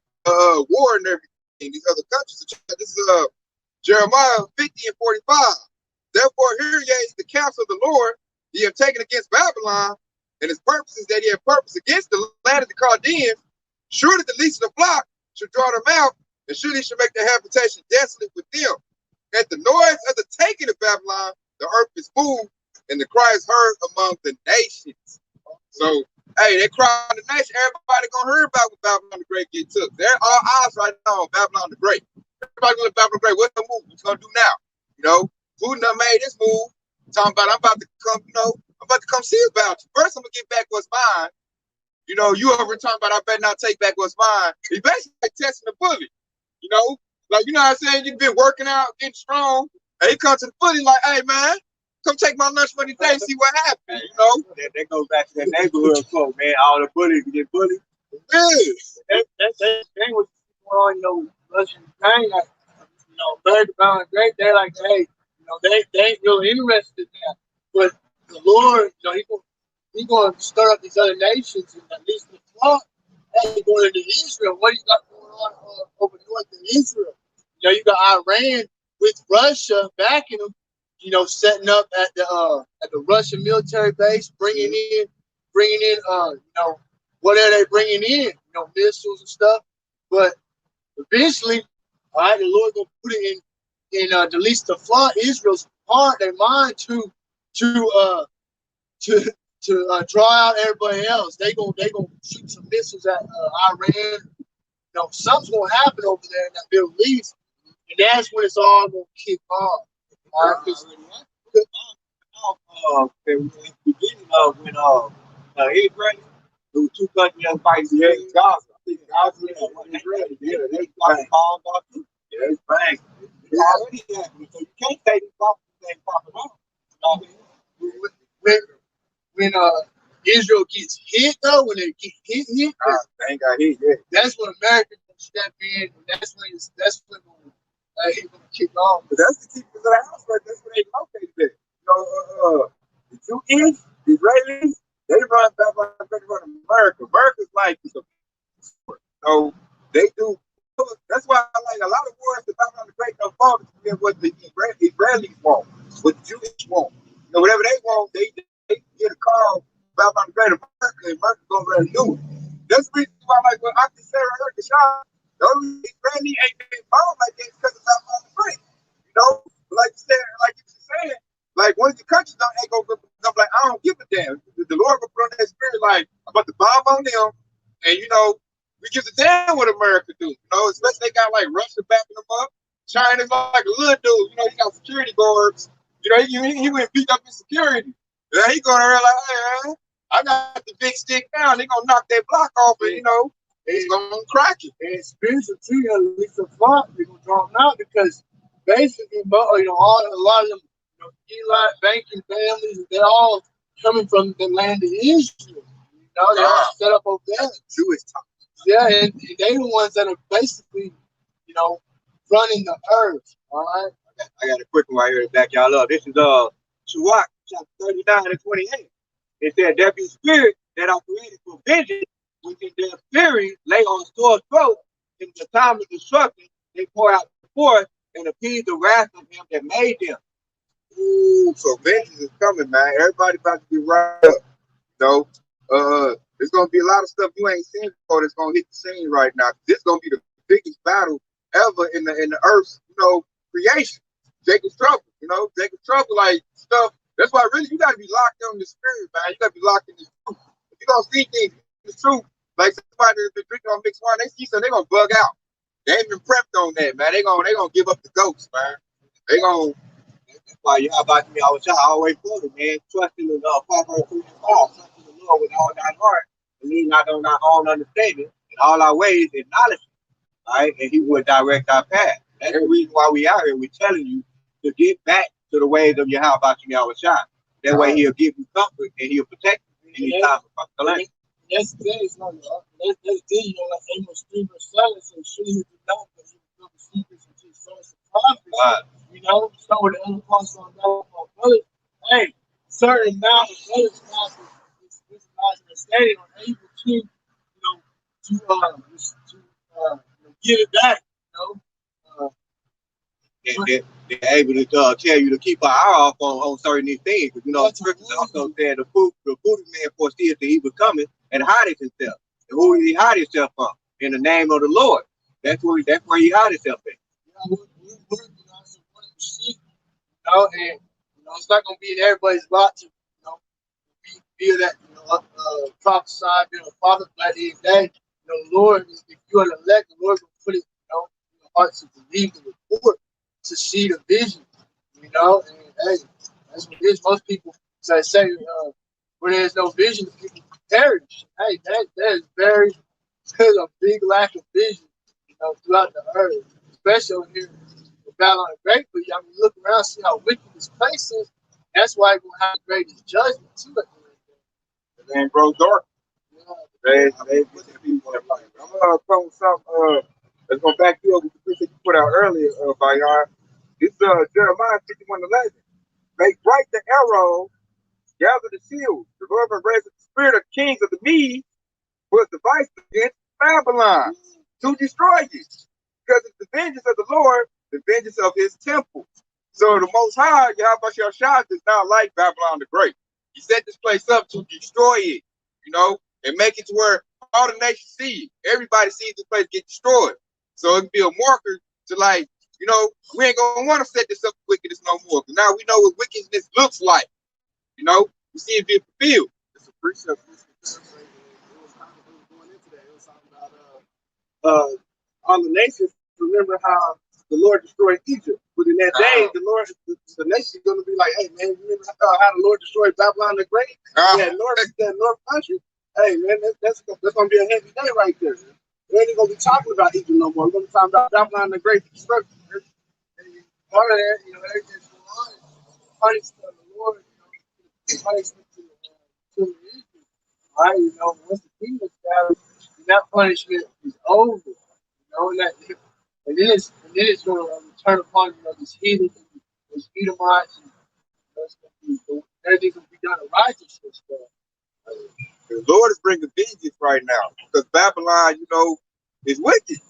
S3: war and everything. These other countries. This is
S1: Jeremiah 50 and 45. Therefore, hear ye the counsel of the Lord, ye have taken against Babylon, and his purposes that he have purpose against the land of the Chaldeans. Surely the least of the flock should draw them out, and surely should make their habitation desolate with them. At the noise of the taking of Babylon, the earth is moved, and the cry is heard among the nations. So, hey, they cry on the nation. Everybody gonna hear about what Babylon the Great get took. They're all eyes right now on Babylon the Great. Everybody gonna Babylon the Great. What's the move? What's gonna do now? You know, Putin done made this move. Talking about I'm about to come, I'm about to come see about you. First, I'm gonna get back what's mine. You know, you over talking about I better not take back what's mine. He's basically like testing the bully. You know, like you know what I'm saying? You've been working out, getting strong, and he comes to the bully like, hey man, come take my lunch money today and see what happens, you know?
S3: That goes back to that neighborhood quote, man. All the bullies get bullied.
S1: Yeah.
S2: That's the thing with going on, Russian Ukraine, like, America Brown and Great, they're like, hey, they ain't really interested in that. But the Lord, he's going to stir up these other nations, and at least the flock, hey, going into Israel. What do you got going on over north in Israel? You got Iran with Russia backing them, setting up at the Russian military base, bringing in, what are they bringing in? Missiles and stuff. But eventually, all right, the Lord gonna put it in at least the flood Israel's heart, their mind to draw out everybody else. They gonna shoot some missiles at Iran. Something's gonna happen over there in that Middle East, and that's when it's all gonna kick off. All right,
S3: The beginning of when Israel, there were two countries that fighting. Yeah, Gaza. Gaza and Israel. Yeah, they got bombed off too. Yeah, it's bang. It's already happening. So you can't say these prophecies ain't popping out.
S2: when Israel gets hit though, when they get hit,
S3: They ain't got hit yet.
S2: that's when America can step in, and that's when it's gonna kick off.
S3: But that's the keepers of the house, right? That's where they located there. The Jews, the Israelis, they run Babylon, they run America. America's like, so they do. That's why I like a lot of wars that Babylon the Great don't fall to what the Israelis want, what the Jews want. Whatever they want, they get a call Babylon the Great America, and America gonna really do it. That's the reason why, like, when I can say right here, the shot, those Israeli ain't been bombed like that because of Babylon the Great. Like you said, like you were saying, like one of the countries ain't gonna come like, I don't give a damn. The Lord will put on that spirit like, I'm about to bomb on them, and we give a damn what America do. Especially they got like Russia backing them up. China's like a little dude. He got security guards. He went beat up in security. Yeah, he going around like, hey, man, I got the big stick down. They gonna knock that block off, and it's gonna crack it.
S2: And spiritual too, at least the flock, they're gonna draw them out because basically, a lot of them, Eli banking families, they're all coming from the land of Israel. They're all set up over there.
S3: Jewish time.
S2: Yeah, and they're the ones that are basically, running the earth. All right.
S3: I got a quick one right here to back y'all up. This is Shuach, chapter 39 and 28. It said, there be spirit that are created for vengeance, which in their fury lay on sore throat. In the time of destruction, they pour out the force and appease the wrath of him that made them.
S1: Ooh, so vengeance is coming, man. Everybody about to be right up. There's gonna be a lot of stuff you ain't seen before that's gonna hit the scene right now. This is gonna be the biggest battle ever in the earth's creation. Jacob's trouble, Jacob's trouble, like stuff. That's why really you gotta be locked in the spirit, man. You gotta be locked in the truth. If you don't see things in the truth, like somebody that's been drinking on mixed wine, they see something, they gonna bug out. They ain't been prepped on that, man. They gonna give up the ghost, man. They gonna.
S3: That's why you have about me. I always told it, man. Trust in the Proverbs 3:5. Trust in the Lord with all thy heart, and lean not on our own understanding. In all our ways, acknowledge Him, all right, and He will direct our path. That's the reason why we out here. We're telling you to get back to the ways of your house about your shine. That way, He'll give you comfort and He'll protect you in these times of calamity.
S2: That's the thing. That's the thing. Like Amos 3 verse 7 says, surely He did not, but He will the secrets into the source of prophets. So with the other parts on that, brothers, hey, certain amount of brothers now is understanding are able to give it back,
S3: they're able to tell you to keep an eye off on certain things. You know, scriptures also said the foolish man foresees that he was coming and hide himself. And who did he hide himself from? In the name of the Lord. That's where he hide himself in.
S4: And it's not gonna be in everybody's lot to be that prophesy, being a prophet, but at the end of the day, the Lord, if you're an elect, the Lord will put it, in the hearts to believe the report, to see the vision, and hey, that's what it is. Most people say, where there's no vision, people perish. Hey, there's a big lack of vision, throughout the earth, especially over here in Babylon the Great. But I mean, look around, see how wicked this place is. That's why we're gonna have the greatest judgment too.
S1: The man grows dark. I'm gonna come with something. Let's go back to the scripture you put out earlier, Bayan. This Jeremiah 51:11. Make bright the arrow, gather the shield. The Lord will raise the spirit of kings of the Medes was devised against Babylon to destroy you. Because it's the vengeance of the Lord, the vengeance of his temple. So the Most High, Yahweh Shah, is not like Babylon the Great. He set this place up to destroy it, and make it to where all the nations see it. Everybody sees this place get destroyed. So it can be a marker to we ain't gonna want to set this up for wickedness no more. Because now we know what wickedness looks like. We see it being fulfilled. It's a precept.
S2: All the nations remember how the Lord destroyed Egypt. But in that day, the nation is going to be like, hey, man, remember how the Lord destroyed Babylon the Great? That north country? Hey, man, that's going to be a heavy day right there. We ain't going to be talking about Egypt no more. We're going to be talking about Babylon the Great destruction. And part of that, everything's going on. Punishment of the Lord, punishment to Egypt. All right, once the kingdom established, that punishment is over. And then it's going to return upon these heathens, these Edomites, and everything's going to be done in righteousness.
S1: The Lord is bringing vengeance right now because Babylon, is wicked.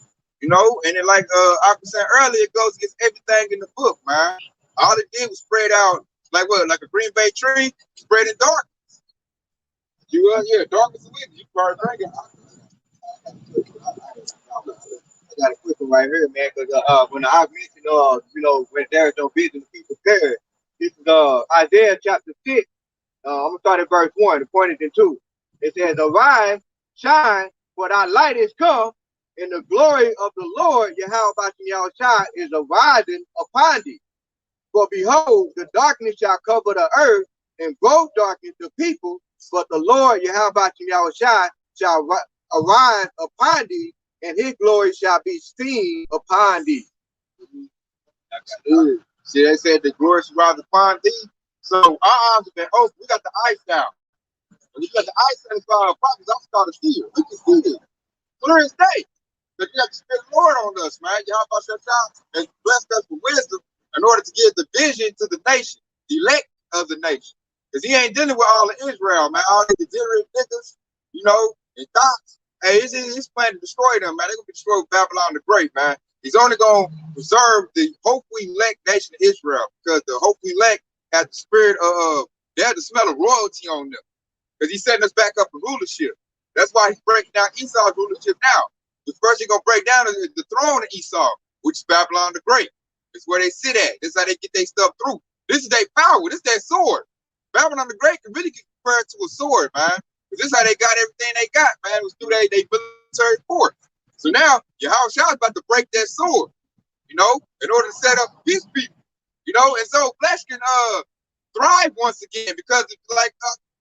S1: And then like I was saying earlier, it goes against everything in the book, man. All it did was spread out like a Green Bay tree, spread in darkness. Darkness is wicked. You probably drink it.
S3: I got a quick one right here, man, because when I mentioned, when there's no vision, the people perish. This is Isaiah chapter 6. I'm going to start at verse 1, and point it in 2. It says, arise, shine, for thy light is come, and the glory of the Lord, Yahweh is arising upon thee. For behold, the darkness shall cover the earth, and gross darkness the people, but the Lord, Yahweh shall arise upon thee, and his glory shall be seen upon thee.
S1: See, they said the glory shall rise upon thee. So our eyes have been open. We got the eyes down. When you got the eyes down, prophets, I'm starting to see it. We can see it. Clear as day. But you have to Spirit of the Lord on us, man. Yahweh Shah has blessed us with wisdom in order to give the vision to the nation, the elect of the nation. Because he ain't dealing with all of Israel, man. All the degenerate niggas, and thoughts. Hey, he's planning to destroy them, man. They're going to destroy Babylon the Great, man. He's only going to preserve the hopefully elect nation of Israel because the hopefully elect has the spirit of, they have the smell of royalty on them because he's setting us back up in rulership. That's why he's breaking down Esau's rulership now. The first he's going to break down is the throne of Esau, which is Babylon the Great. It's where they sit at. This is how they get their stuff through. This is their power. This is their sword. Babylon the Great can really get compared to a sword, man. This is how they got everything they got, man. It was through their military force. So now, Yahweh Shah is about to break that sword, in order to set up his people, and so flesh can thrive once again because it's like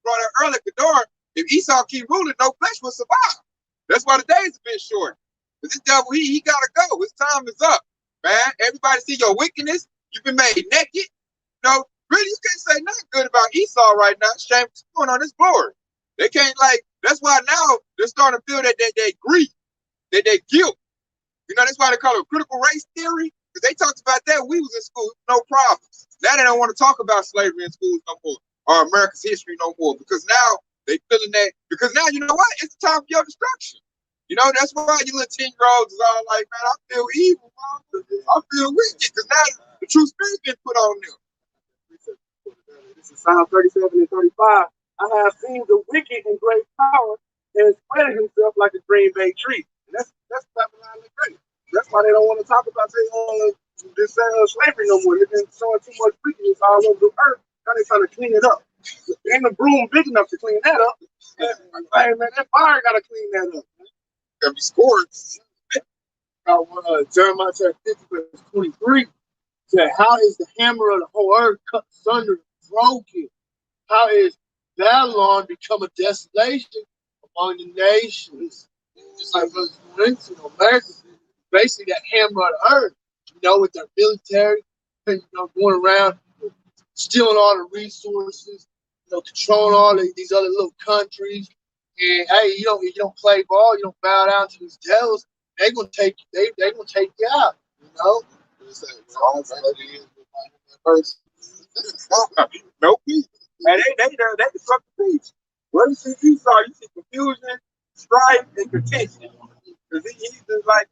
S1: brought up earlier, Kedar, if Esau keep ruling, no flesh will survive. That's why the days have been short. Because this devil, he gotta go. His time is up, man. Everybody see your wickedness. You've been made naked. Really, you can't say nothing good about Esau right now. Shame what's going on his glory. They can't that's why now they're starting to feel that they grief, that they guilt. That's why they call it critical race theory. Because they talked about that when we was in school, no problem. Now they don't want to talk about slavery in schools no more, or America's history no more. Because now they feeling that, because now you know what? It's the time for your destruction. You know, that's why you little 10-year-olds is all like, man, I feel evil, mama. I feel wicked, because now the true spirit's been put on them.
S2: This is Psalm 37 and 35. I have seen the wicked in great power and spread himself like a green bay tree. And that's Babylon the Great. That's why they don't want to talk about this slavery no more. They've been showing too much wickedness all over the earth. Now they're trying to clean it up. Ain't a broom big enough to clean that up. Hey, man, that fire got to clean that up.
S1: Gotta be scored.
S4: Jeremiah chapter 50, verse 23 said, how is the hammer of the whole earth cut asunder and broken? How is Babylon become a desolation among the nations? Just like Brother Lorenzo, America, basically that hammer of the earth, with their military, going around, stealing all the resources, controlling all these other little countries. And hey, you don't play ball, you don't bow down to these devils, they're gonna take you out,
S1: No peace. And they disrupt the peace. Where you see Esau, you see confusion, strife, and contention. Because he's just like,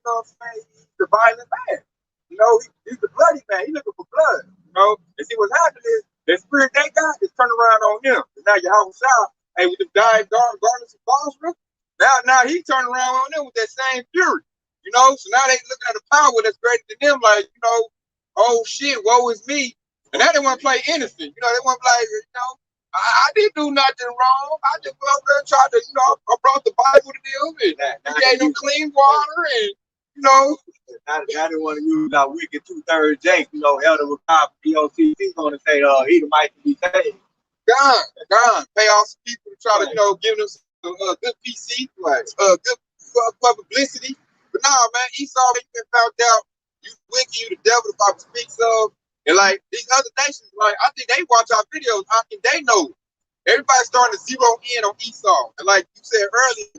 S1: he's the violent man. He's the bloody man. He's looking for blood. And see what's happening is the spirit they got is turning around on him. And now Yahweh Shah, hey, with the dying garments of Basra, now he turning around on them with that same fury. So now they looking at a power that's greater than them, like, oh shit, woe is me. And now they want to play innocent. They want to be like, I didn't do nothing wrong. I just go over there and tried to, I brought the Bible to them and gave them clean water and,
S3: Now they want to use our wicked 2/3 Jake, Elder with God from DOCC going to say, he might be saved.
S1: God, pay off some people to try to, give them some good PC, good publicity. But nah, man, Esau, been found out. You wicked, you the devil, the Bible speaks of. And like these other nations, like I think they watch our videos. I think they know. Everybody's starting to zero in on Esau. And like you said earlier,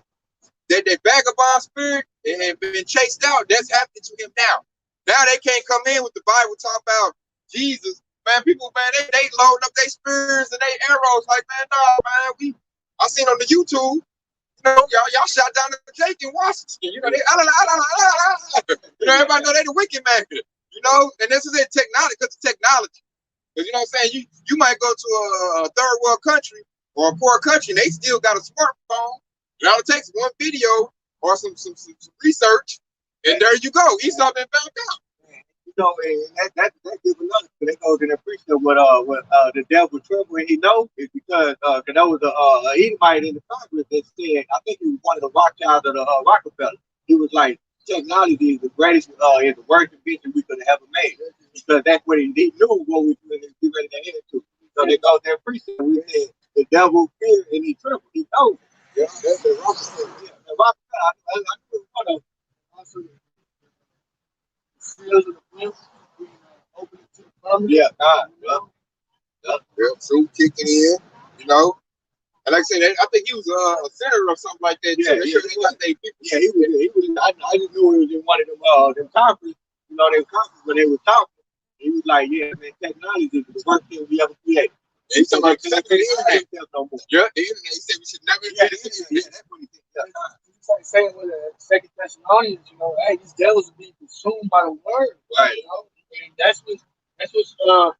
S1: that vagabond spirit and been chased out. That's happening to him now. Now they can't come in with the Bible talk about Jesus. Man, people, man, they loading up their spears and they arrows. Like, man, nah, man, I seen on the YouTube. Y'all shot down the Jake in Washington. Everybody know they the wicked man. And this is it, technology, because of technology. Because what I'm saying, you might go to a third world country or a poor country, and they still got a smartphone. It all takes one video or some research, and there you go. Esau been found out.
S3: And that gives another. That goes in the preaching of what the devil trouble and he knows is because there was a Edomite in the Congress that said, I think he was one of the Rothschilds of the Rockefeller. He was like, technology is the greatest, is the worst invention we could have ever made, because that's what he knew what we were ready to head to. So they go there preaching. We said the devil fear and he trembled. He knows.
S1: Yeah, that's the Rockefeller.
S3: Yeah, the Rockefeller. I knew one of also seals of the blimp, open it to the public. Yeah, God.
S1: Yeah, truth kicking in, And like I said, I think he was a senator or something like that.
S3: Yeah,
S1: he
S3: was. I just knew he was in one of them conferences. They were conferences when they were talking. He was like, yeah, man, technology is the worst thing we ever created.
S1: And he's talking about the internet.
S3: No more.
S1: Yeah, the internet. He said we should never get the internet.
S3: Yeah, that's what he said.
S2: He's like saying with the Second Thessalonians, hey, these devils are being consumed by the word.
S1: Right.
S2: And that's what's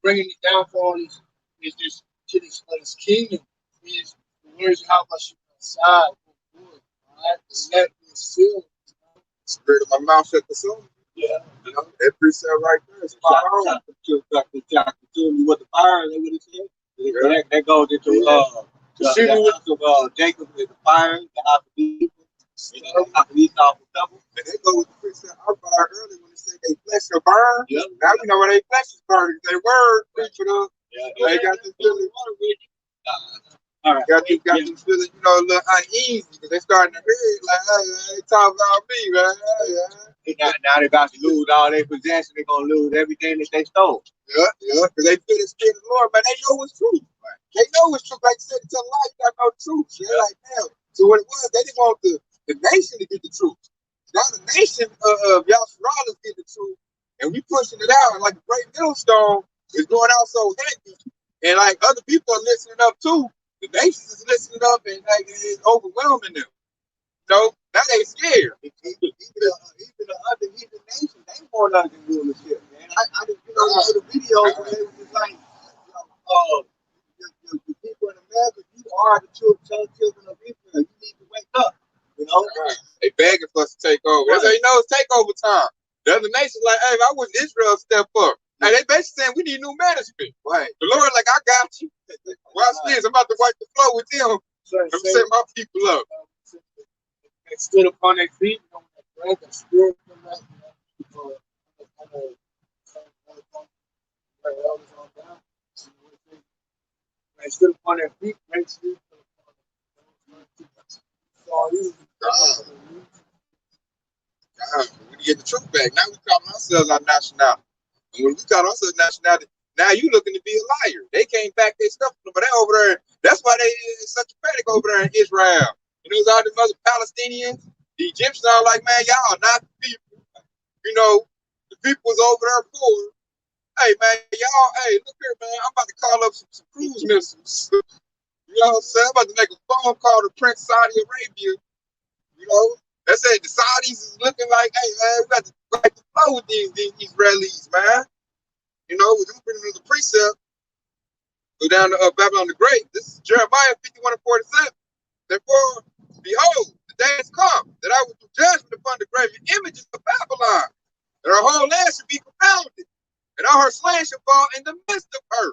S2: bringing the downfall is this to this kingdom is the words of how much you outside. All right, let me seal.
S1: Spirit of my mouth shut the soul.
S2: Yeah.
S1: That precept right there is spot on.
S3: Chapter 2 with the fire, they would have said. Yeah. That goes into the house of Jacob with the fire, the house of people, the house of Esau with double.
S1: And they go with the precept I brought earlier when they say they flesh will burn.
S3: Yep.
S1: Now we know where they flesh is burning. They word preaching up. Yeah. They got this feeling.
S3: All right.
S1: Got this feeling, a little uneasy because they starting to hear like, hey, they talk about me, man.
S3: Now they about to lose all their possessions. They're gonna lose everything that they stole.
S1: Yeah, because they feel the spirit of the Lord, man. They know it's true. Right. They know it's true. Like you said, until life, you gotta know the truth. They're like, damn. So what it was, they didn't want the nation to get the truth. Now the nation of Yahweh get the truth, and we pushing it out, and like a great millstone is going out so heavy, and like other people are listening up too. The nation is listening up, and like it's overwhelming them. No, now they scared.
S3: Even the other heathen nations, they want us in rulership, man. I just, the videos where they was just like, the people in America, you are the children of Israel. You need to wake up,
S1: They begging for us to take over. That's how you know it's takeover time. The other nations like, hey, I wish Israel step up. Hey, they basically saying we need new management.
S3: Right.
S1: The Lord, like, I got you. Watch this. I'm about to wipe the floor with them. I'm set my people up.
S4: They stood upon their feet, right? They stood from that, they stood upon their feet, right?
S1: We get the truth back. Now we call ourselves our nationality. And when we call ourselves nationality, now you looking to be a liar. They came back their stuff, but they over there. That's why they such a panic over there in Israel. You know, all them other Palestinians, the Egyptians are like, man, y'all are not the people. You know, the people was over there for. Hey man, y'all, hey, look here, man. I'm about to call up some cruise missiles. You know what I'm saying? I'm about to make a phone call to Prince Saudi Arabia. You know, they say the Saudis is looking like, hey man, we got to go back to flow with these Israelis, man. You know, we're bringing them the precept. Go down to Babylon the Great. This is Jeremiah 51:47. Therefore, behold, the day has come that I will do judgment upon the graven images of Babylon, and her whole land should be confounded, and all her slain shall fall in the midst of her.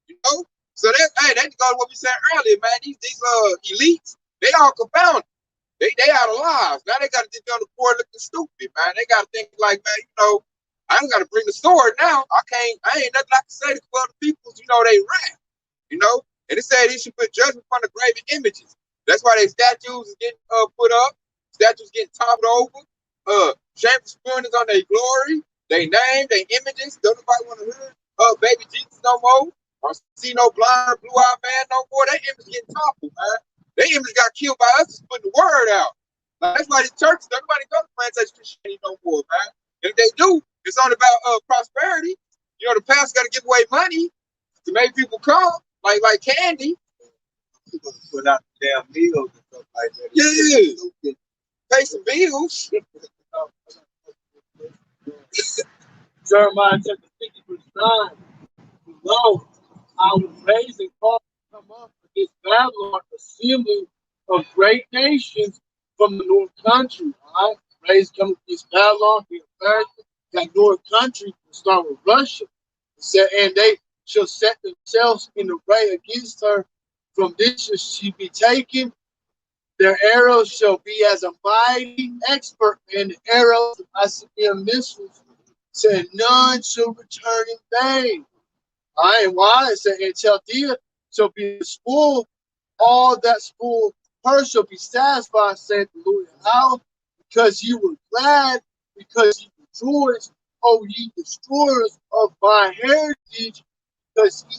S1: You know? So that, hey, that goes to what we said earlier, man. These elites, they all confounded. They out of lives. Now they got to get on the board looking stupid, man. They got to think like, man, you know, I ain't got to bring the sword now. I ain't nothing I can say to quell the peoples, you know, they wrath. You know? And it said he should put judgment upon the graven images. That's why their statues is getting put up. Statues getting toppled over. Shameful splendors on their glory, their name, their images. Don't nobody want to hear baby Jesus no more. Or see no blind, blue-eyed man no more. That image getting toppled, man. Their image got killed by us just putting the word out. Like, that's why the churches, nobody go to plantation Christianity no more, man. And if they do, it's only about prosperity. You know, the pastor got to give away money to make people come, like candy.
S3: Put out the damn meals and stuff like that.
S1: Yeah. Pay some bills.
S4: Jeremiah chapter 50, verse 9. Below, I was raising call to come up against Babylon, assembly of great nations from the north country. All right, raised coming against Babylon, the America, that north country, will start with Russia. It said, and they shall set themselves in array against her. From this shall she be taken. Their arrows shall be as a mighty expert, and the arrows of Assyrian missiles said none shall return in vain. All right, and why? It said, and Chaldea shall be the spoil, all that spoil her shall be satisfied, said the Lord. How? Because you were glad, because you rejoiced, O ye destroyers of my heritage, because ye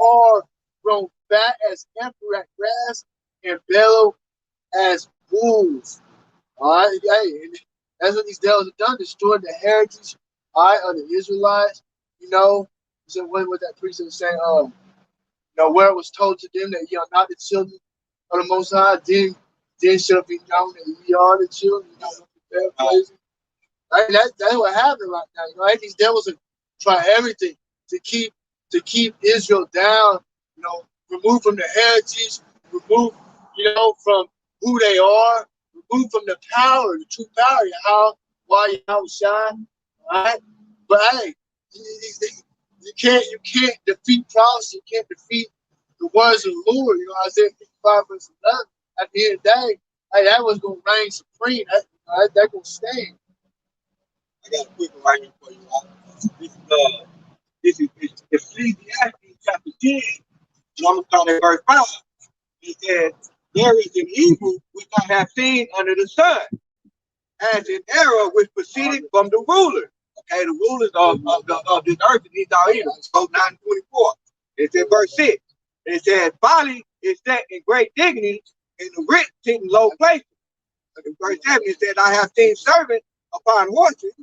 S4: are grown fat as emperor at grass and bellow as wolves. All right, hey, and that's what these devils have done, destroyed the heritage, all right, of the Israelites. You know, so what that priest was saying, you know, where it was told to them that ye are not the children of the Most High, then shall it be known that ye are the children of the places. Right? That's what happened right now. You know, right? These devils are trying everything to keep Israel down. You know, remove from the heritage, remove, you know, from who they are, remove from the power, the true power. Why you shine, all right? But hey, you can't defeat prophecy. You can't defeat the words of the Lord. You know, Isaiah 55 verse 11. At the end of the day, hey, that was gonna reign supreme. That gonna stand.
S3: I got a quick one right here for you. This is Ecclesiastes chapter 10. And I'm going to start at verse 5. It says, there is an evil which I have seen under the sun, as an error which proceeded from the rulers. Okay, the rulers of this earth, and these are evil. So 9:24. It's in verse 6. It says, folly is set in great dignity, and the rich sit in low places. In verse 7, it says, I have seen servants upon horses,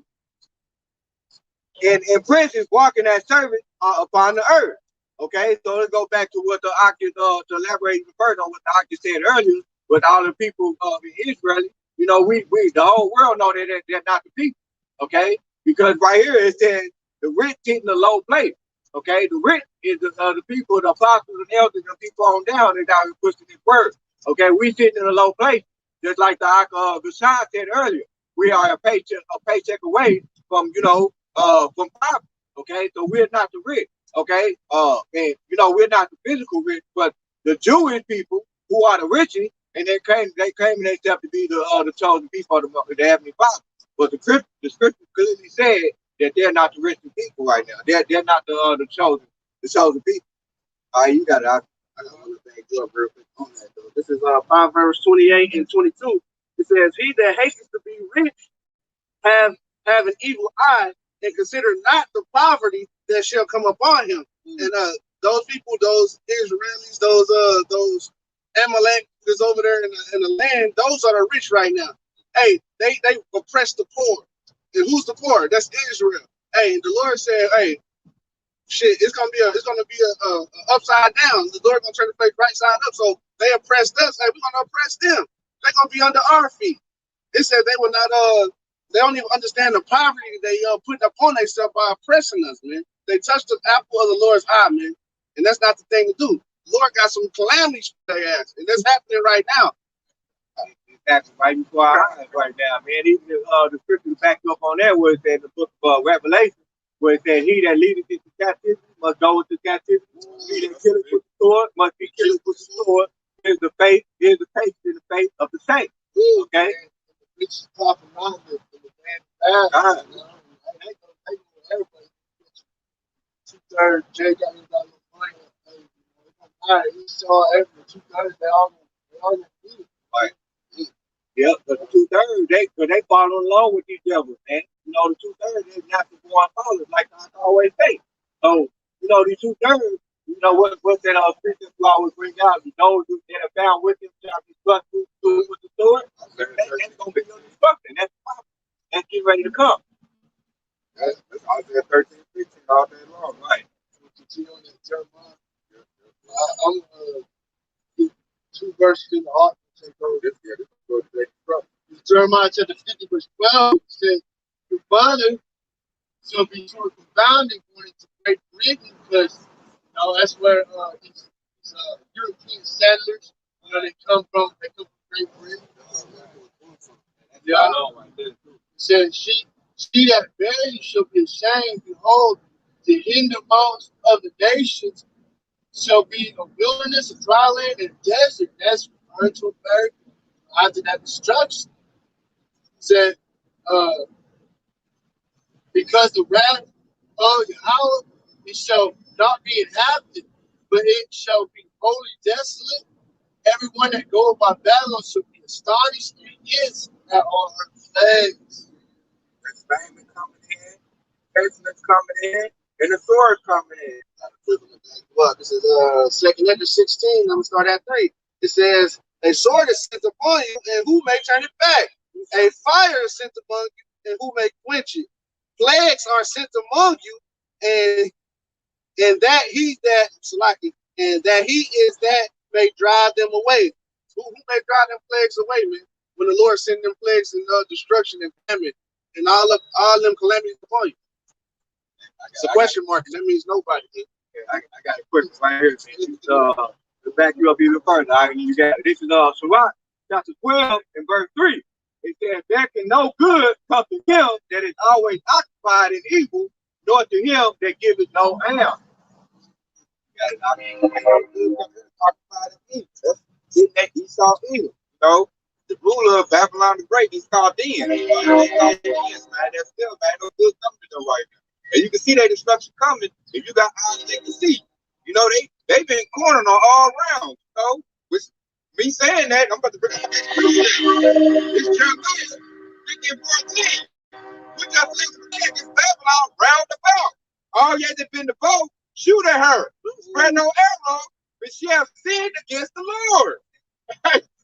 S3: and princes walking as servants upon the earth. Okay, so let's go back to what the Oculus, to elaborate further on what the Oculus said earlier. But all the people in Israel, you know, we the whole world know that they're not the people. Okay, because right here it says the rich sit in the low place. Okay, the rich is the people, the apostles and elders, and people on down that are pushing this word. Okay, we sitting in a low place, just like the Bashar said earlier. We are a paycheck away from from poverty. Okay, so we're not the rich. Okay, and you know we're not the physical rich, but the Jewish people who are the richest, and they claim themselves to be the chosen people of the Heavenly Father. But the scripture clearly said that they're not the richest people right now. They're not the chosen people. All right, you got it. I got one thing up real quick on that though.
S2: This is Proverbs 28 and 22. It says, "He that hastens to be rich have an evil eye, and consider not the poverty that shall come upon him." And those people, those Israelis, those Amalek that's over there in the land, those are the rich right now. Hey, they oppress the poor. And who's the poor? That's Israel. Hey, the Lord said, hey, shit, it's gonna be a upside down. The Lord gonna turn the face right side up. So they oppressed us. Hey, we're gonna oppress them. They're gonna be under our feet. It said they will not they don't even understand the poverty they put upon themselves by oppressing us, man. They touched the apple of the Lord's eye, man. And that's not the thing to do. The Lord got some calamities for their ass, and that's happening right now.
S3: It's happening right before our eyes right now, man. Even the scripture back up on that where it said in the book of Revelation, where it said, "He that leadeth into captivity must go into captivity. He that killeth with the sword must be killed with the sword." Here's the faith in the faith of the saints. Okay.
S4: Which is talking about the man. 2/3, Jay got me about no money. All right, he saw every 2/3. They all gonna do it.
S3: Right. Yep, but the 2/3, they follow along with these devils, man. You know, the 2/3 is not the born followers, like I always say. So, you know, these 2/3, you know, what's that preaching who always bring out? Those that are found with him shall be struck with the sword. That's gonna be your destruction. That's the problem. That's getting ready to come. That's Isaiah 13:15 all day long, right?
S4: Continue on that Jeremiah. I'm two verses in the heart. Jeremiah chapter 50, verse 12 says, "Your father shall be sort of confounding going into Great Britain," because that's where these European settlers, they come from Great Britain. Yeah. It says, she that bears you shall be ashamed. Behold, the hindermost of the nations shall be a wilderness, a dry land, and a desert. That's referring to America after that destruction. It said, because the wrath of Yahweh, it shall not be inhabited, but it shall be wholly desolate. Everyone that goeth by Babylon shall be astonished and hissed at all her plagues.
S3: There's famine coming in, pestilence coming in, and the sword coming in.
S2: Well, this is 2 Hedges 16. I'm gonna start at 3. It says, "A sword is sent upon you, and who may turn it back? A fire is sent among you, and who may quench it? Plagues are sent among you, and that he is that may drive them away." Who may drive them plagues away, man? When the Lord send them plagues and destruction and famine and all them calamities upon you. It's a question mark, and that means nobody.
S3: I got a question right here, man. To back you up even further, this is Sirach chapter 12 and verse 3. It says, "There can no good come to him that is always occupied in evil, nor to him that giveth no alms." Occupied in evil. That's that Esau evil. You know, the ruler of Babylon the Great is called Den. That's still, man, no good coming to them right now. And you can see that destruction coming if you got eyes they can see. You know, they've been cornering on all around. You know, with me saying that, I'm about to bring up this Jeremiah 50:14. We just listen to this Babylon round about. All you had to been the vote, shoot at her. Spread no arrow, but she has sinned against the Lord.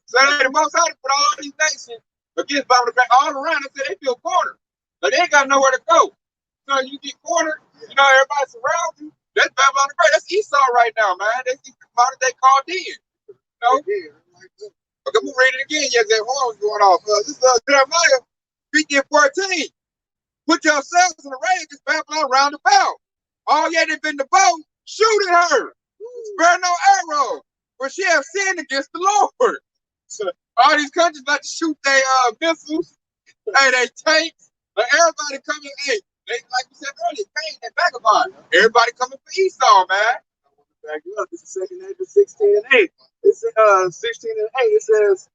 S3: So the Most High put all these nations against Babylon all around and said they feel cornered. But they ain't got nowhere to go. So you get cornered, everybody surrounds you. That's Babylon the Great. That's Esau right now, man. That's the modern day called in.
S1: Okay, I'm gonna read it again. Yes, that horn was going off. This is Jeremiah 50:14. Put yourselves in the array against Babylon round about. All ye that been the bow, shoot at her. Spare no arrow, for she have sinned against the Lord. So all these countries like to shoot their missiles, hey, they tanks, but everybody coming, hey, they, like you said earlier, Cain and vagabond. Everybody coming for Esau, man.
S2: Back it up. This is 2 Edges 16 and 8. It's 16 and 8. It says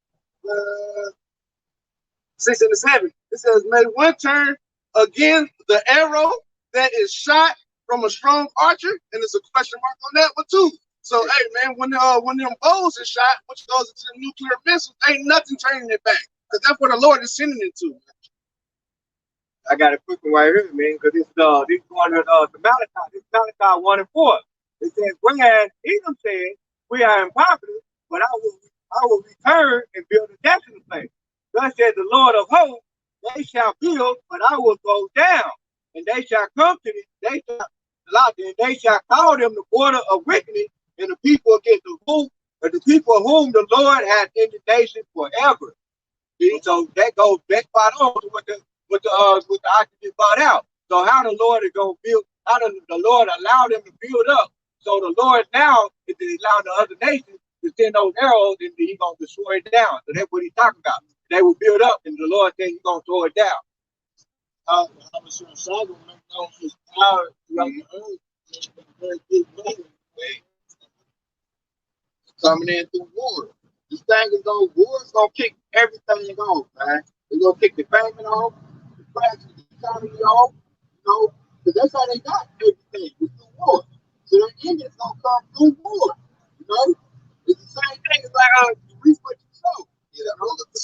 S2: 16 and 7. It says, may one turn again the arrow that is shot from a strong archer, and there's a question mark on that one too. So hey man, when them bows is shot, which goes into the nuclear missiles, ain't nothing turning it back. Because that's what the Lord is sending it to.
S3: I got a quick one right here, man, because this going to Malachi. This Malachi 1 and 4. It says, whereas Edom said, we are unpopular, but I will return and build a desolate place. Thus said the Lord of hosts, they shall build, but I will go down, and they shall come to me, they shall call them the border of wickedness, and the people against the people of whom the Lord had indignation forever. See, so that goes back spot on to what the oxygen brought out. So how the Lord is gonna build? How the Lord allow them to build up? So the Lord now is allowing the other nations to send those arrows, and He's gonna destroy it down. So that's what He's talking about. They will build up, and the Lord said He's gonna throw it down.
S4: I'm sure Saga knows his power throughout the earth in a very good way. Coming in through war. This thing is war's gonna kick everything off, man. It's gonna kick the famine off, the crash of the economy off, because that's how they got everything, was through war. So the Indians gonna come through war, It's the same thing as like you reap what you sow.
S2: Yeah, that roll up the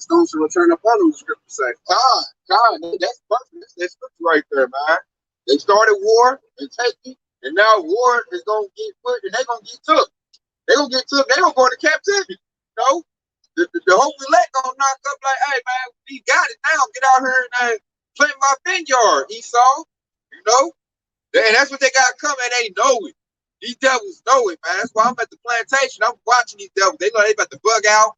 S2: stones should return up on them, the scripture say.
S1: God, that's perfect. That's scripture right there, man. They started war and taking, and now war is gonna get put, and they're gonna get took. They're gonna get took. They're gonna go into captivity. The whole elect gonna knock up like, hey man, we got it now. Get out here and plant my vineyard, Esau. And that's what they got coming. They know it. These devils know it, man. That's why I'm at the plantation. I'm watching these devils. They know they about to bug out.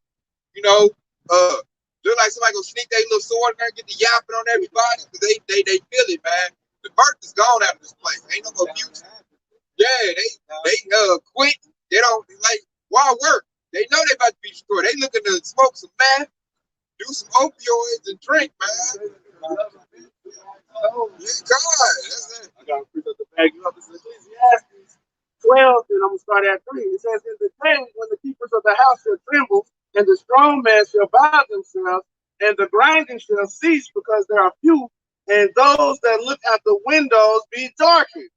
S1: Look like somebody gonna sneak their little sword in there and get the yapping on everybody because they feel it, man. The birth is gone out of this place. Ain't no more future. Yeah, they quit. They don't like why work. They know they about to be destroyed. They looking to smoke some meth, do some opioids, and drink, man. Yeah, God, that's it.
S2: I got to pick up the bag up. This is Ecclesiastes 12, and I'm going to start at 3. It says, in the day when the keepers of the house shall tremble, and the strong man shall bow themselves, and the grinding shall cease because there are few, and those that look at the windows be darkened.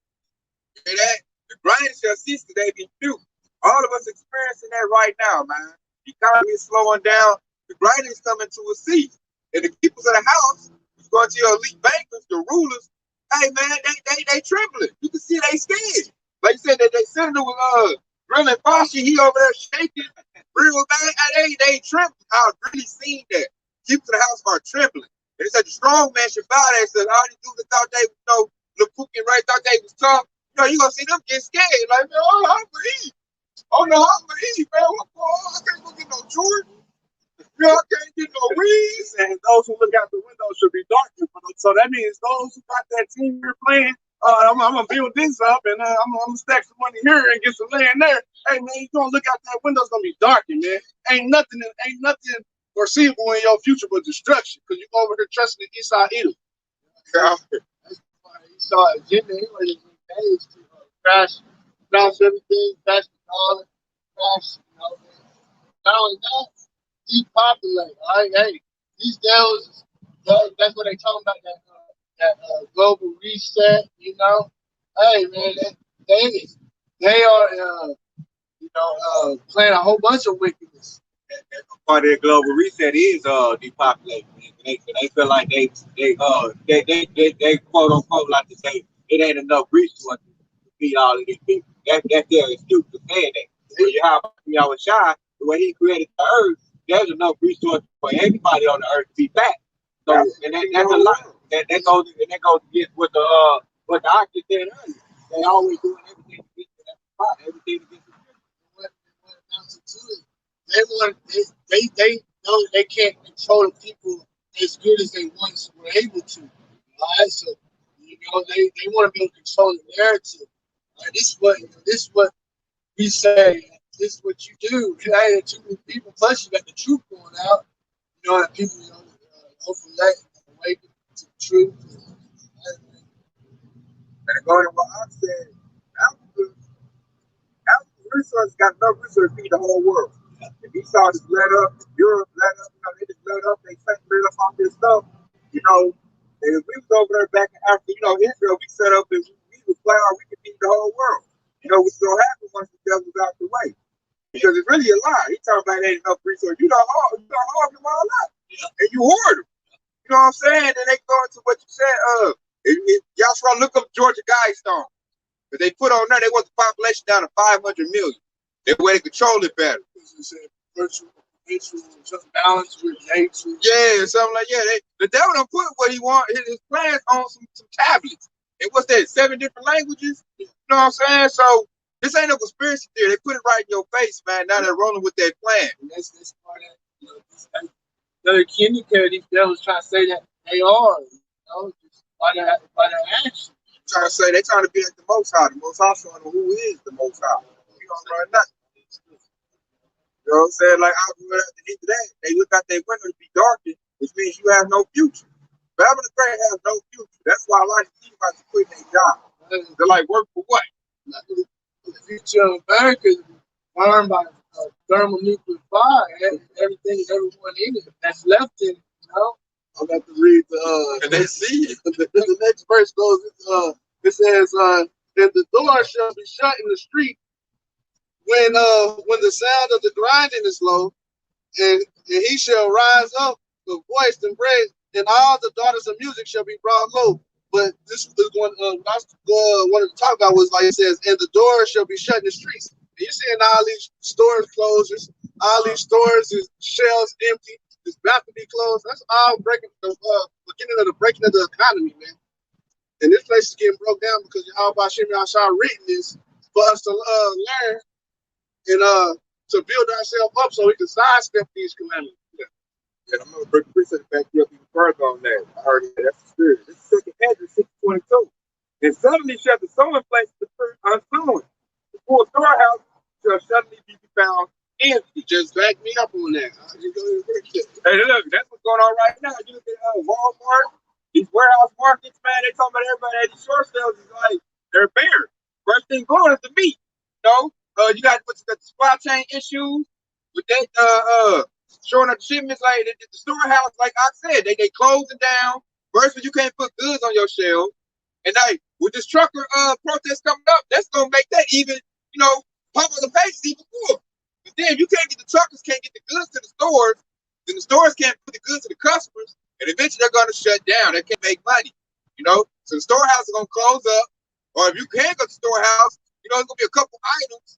S1: Hear that? The grinding shall cease because they be few. All of us experiencing that right now, man. The economy is slowing down. The grinding is coming to a cease. And the keepers of the house, going to your elite bankers, the rulers, hey man, they trembling. You can see they scared. Like you said, that they sitting with drilling Foshi, he over there shaking real bad. They trembling. I've really seen that. Keepers of the house are trembling. And they said the strong man should bow there. Said all these dudes thought they, the Pookie right thought they was tough. You gonna see them get scared. Like, man, I'm gonna eat. Oh no, I'm gonna eat, man. What's going on? I can't go get no Jordan. I can't get no Reeds.
S2: And those who look out the window should be darkened. So that means those who got that team here playing, I'm gonna build this up and I'm gonna stack some money here and get some land there. Hey man, you gonna look out that window, it's gonna be darkened, man. Ain't nothing foreseeable in your future but destruction. Because you go over here trusting the Esau Edom.
S4: That's why Esau agenda anyway is engaged to crash everything, crash the dollar, crash, not only that, depopulate. All right, hey, these devils, that's what they talking about, that global reset. Hey man, they are playing a whole bunch of wickedness.
S3: Part of the global reset is depopulating. They feel like they quote unquote like to say it ain't enough resources to feed all of these people. That's their excuse for saying that. When you have Yahweh Shai, the way he created the earth, there's enough resources for everybody on the earth to be fat. So and that's a lot. That goes against what the oxygen said earlier. They always doing everything to get to that spot, everything to get to
S4: What amounts to it they know they can't control the people as good as they once were able to. All right, so they want to be able to control the narrative. All right, this is what we say. This is what you do. You added too many people. Plus, you got the truth going out. And people hopefully awaken to the truth.
S1: And going to what I said, African resources got enough resources to feed the whole world. If Esau just let up, if Europe let up, they just let up, they let up on this stuff, and if we was over there back in Africa, Israel, we set up and we would fly out, we could feed the whole world. What's going to happen once the devil's out the way. Because it's really a lie. He talking about ain't enough resources. You don't hog them all out. And you hoard them. You know what I'm saying? And they go into what you said, y'all try to look up Georgia Guidestone. But they put on there, they want the population down to 500 million. That way they control it better.
S4: Virtual balance with nature.
S1: Yeah, something like the devil done put what he want, his plans on some tablets. And what's that, 7 different languages? You know what I'm saying? So this ain't no conspiracy theory. They put it right in your face, man. Now they're rolling with that plan.
S4: And that's part of the communicator, these devils trying to say that they are, just by their action.
S1: Trying to say they trying to be like the Most High. The Most High showing them who is the Most High. You don't run nothing. You know what I'm saying? Like I grew up at the end of that. They look out their window to be darkened, which means you have no future. Babylon the Great has no future. That's why a lot of people about to quit their job. They're like, work for what?
S4: The future of America is burned by thermonuclear fire. Everything, everyone in it that's left in it,
S3: I'm about to read
S1: and they see it.
S3: The next verse goes, it says, and the door shall be shut in the street when the sound of the grinding is low, and he shall rise up with voice and bread, and all the daughters of music shall be brought low. But this is one what I wanted to talk about was like it says, and the door shall be shut in the streets. And you're seeing all these stores closures, all these stores, is shelves empty, this balcony closed. That's all breaking the beginning of the breaking of the economy, man. And this place is getting broke down because y'all about Shimmy Ashar written this for us to learn and to build ourselves up so we can sidestep these calamities.
S1: And I'm going to bring the precept back up even further on that. I heard that. That's the spirit. This is 2nd Hedges 6:22. And suddenly shall the sowing place the fruit unsown. The full storehouse shall suddenly be found empty.
S3: Just back me up on that.
S1: Hey, look, that's what's going on right now. You look at Walmart, these warehouse markets, man, they talking about everybody at these short sales is like, they're bare. First thing going is the meat. You got the supply chain issues with that, showing up shipments like the storehouse, like I said, they closing down. First, you can't put goods on your shelves. And with this trucker protest coming up, that's gonna make that even, pop on the pages even more. But then you can't get the truckers, can't get the goods to the stores, then the stores can't put the goods to the customers, and eventually they're gonna shut down. They can't make money. So the storehouse is gonna close up. Or if you can't go to the storehouse, it's gonna be a couple items.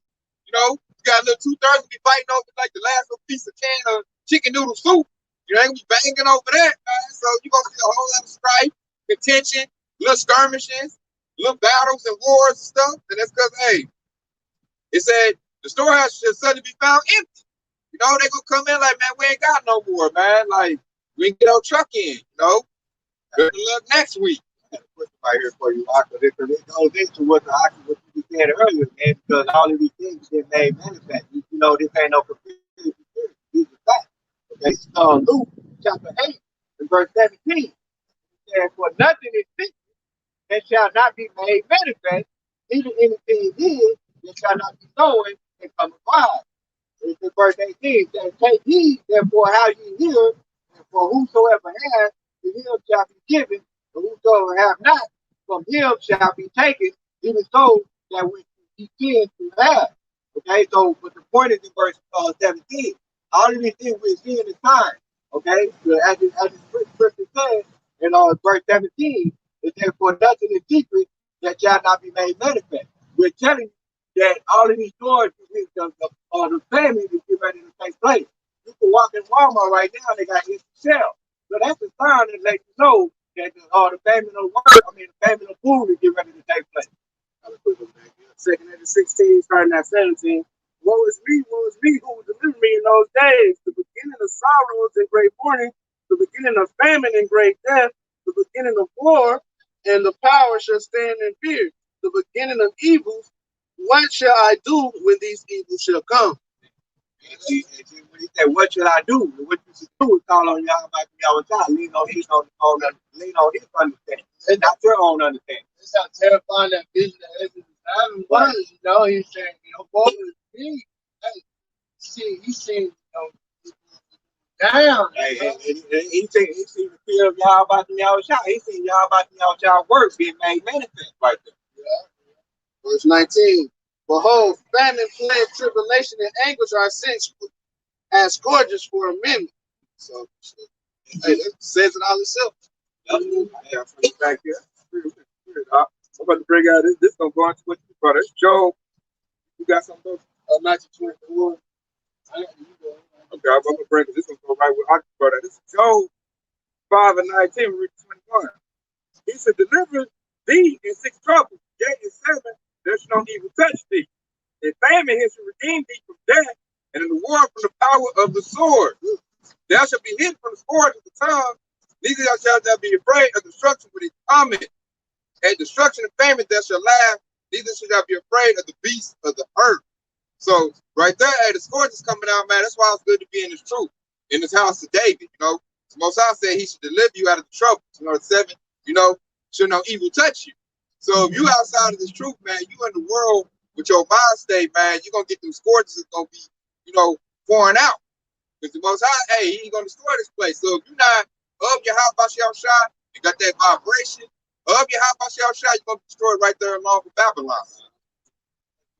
S1: You got a little 2/3 be fighting over like the last little piece of can of chicken noodle soup. You ain't gonna be banging over that. So you're gonna see a whole lot of strife, contention, little skirmishes, little battles and wars and stuff. And that's because, hey, it said the storehouse should suddenly be found empty. They gonna come in like, man, we ain't got no more, man. Like, we can get our truck in, Good luck next week.
S3: Right here for you, because it goes into what you said earlier, man, because all of these things get made manifest. This ain't no conspiracy. These are facts. Okay, Luke chapter 8 and verse 17 says, for nothing is secret that shall not be made manifest, neither anything hid that shall not be known and come abroad. It's in verse 18 says, take heed therefore how you hear, and for whosoever has, to him shall be given, and whosoever have not, from him shall be taken, even so that which he tends to have. Okay, so but the point is in verse 17. All of these things we're seeing is time. Okay, so as the scripture says in verse 17, it says, for nothing is secret that shall not be made manifest. We're telling you that all of these stories the family is getting ready to take place. You can walk in Walmart right now, they got empty shelves. So that's a sign that lets you know that the family of work, the family of food is getting ready to take place.
S2: 2nd Hedges 16, starting at 17. woe is me, who will deliver me in those days? The beginning of sorrows and great mourning, the beginning of famine and great death, the beginning of war, and the power shall stand in fear. The beginning of evils, what shall I do when these evils shall come?
S3: And when he said, what should I do? What you should do is call on Yahweh our God. Lean on his understanding. It's not your own understanding.
S4: That's how terrifying that vision that Hedges is having was. You know, he's saying, you know, boy, me. Hey, he's saying, you know, down.
S3: Hey, he seen the fear of Yahweh He seen Yahweh works being made manifest right there.
S4: Yeah. Verse 19. Behold, famine, plague, tribulation, and anguish are sent as scourges for a minute. So hey, that says it all itself.
S1: Yeah, back here. I'm about to bring out this. This gonna go into what you brought. It's Job. You got something?
S4: Matthew 24.
S1: Okay, I'm gonna bring it. This gonna go right with I brought out. This is Job 5:19, read 21. He said, deliver thee in 6 troubles, yet in 7 there shall no evil touch thee. In famine he shall redeem thee from death, and in the war from the power of the sword. Thou shalt be hid from the scourge of the tongue, neither shalt thou be afraid of destruction when it cometh. At destruction and famine thou shalt laugh, neither shalt thou be afraid of the beasts of the earth. So right there, hey, the scourge is coming out, man. That's why it's good to be in his truth, in his house of David. You know, the Most High said he should deliver you out of the trouble. You know, 7, you know, should no evil touch you. So if you outside of this truth, man, you in the world with your mind state, man, you're gonna get them scourges that's gonna be, you know, pouring out. Because the Most High, hey, he ain't gonna destroy this place. So if you're not of your house by shot, you got that vibration of your house by shot, you're gonna be destroyed right there along with Babylon.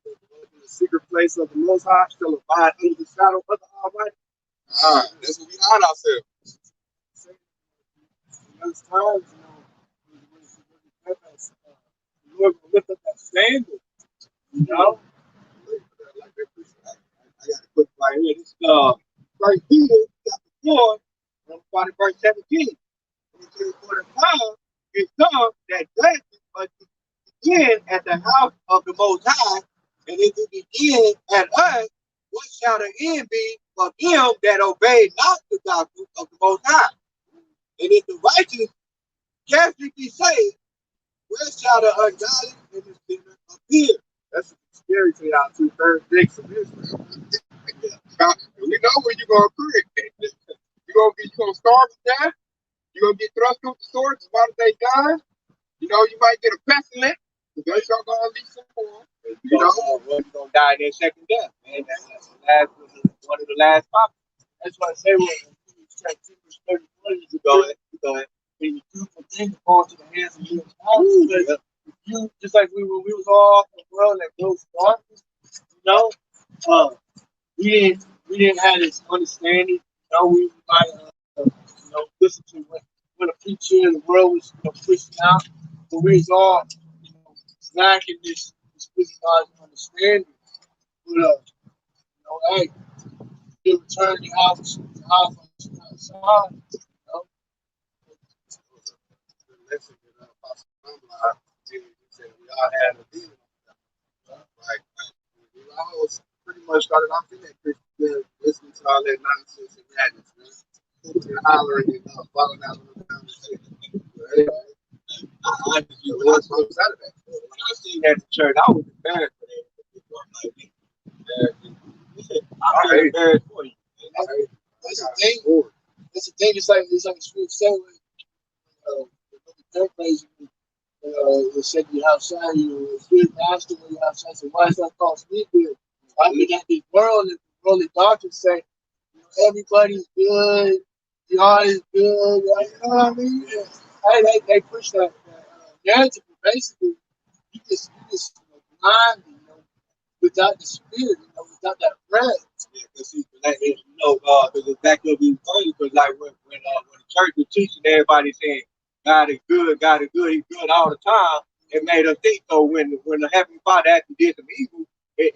S2: The secret place of the Most High shall abide under the shadow of the Almighty.
S1: That's what we hide ourselves.
S2: Those times, you know, the Lord will lift up that standard. You know?
S3: I got to put right here. This First Peter chapter 4, starting verse 17. It says, for the time is come that blessing must begin at the house of the Most High, and if it begin at us, what shall the end be for them that obey not the gospel of the Most High? And if the righteous scarcely be saved, where shall the ungodly and the sinner appear?
S2: That's scary to y'all 2/3 dicks of Israel.
S1: We know where you're gonna occur. You're gonna starve to death. You're gonna get thrust through the sword as long as they die. You know, you might get a pestilence. Because you're gonna leave some more.
S3: You know, you're gonna die in their second death, man. That's one of the last prophets.
S2: That's why I say when you check 31 years
S3: Go
S2: ago,
S3: ahead.
S2: when you do the thing fall to the hands of your spouse, if you just like we was all in the world that goes darkness, you know, we didn't have this understanding. You know, we might you know, listen to what a preacher in the world was, you know, pushing out, but we was all, you know, lacking this physical understanding. But you know, hey, you return your house on the outside, you know.
S1: Listen, Apostle Ramla, he said we all had a demon. Like, we all pretty much started off in that Christian, listening to all that nonsense and madness, man. And hollering and falling out of the conversation.
S3: I honestly, when I seen that in church, I was embarrassed for that. I feel embarrassed for you.
S4: That's the thing. That's the thing. It's like the scripture said, the crazy. They said you outside, you know, it's good pastor when you're outside. So why is that called me good? I mean, that this world and the worldly doctors say, you know, everybody's good, God is good. You know what I mean? Hey, they push that narrative. Basically, you just you know, blind, you know, without the spirit, you know, without that breath.
S3: Yeah, because you know, because it's back up even further. Because like when the church was teaching everybody saying God is good, He's good all the time, it made us think. So when the Heavenly Father actually did some evil, it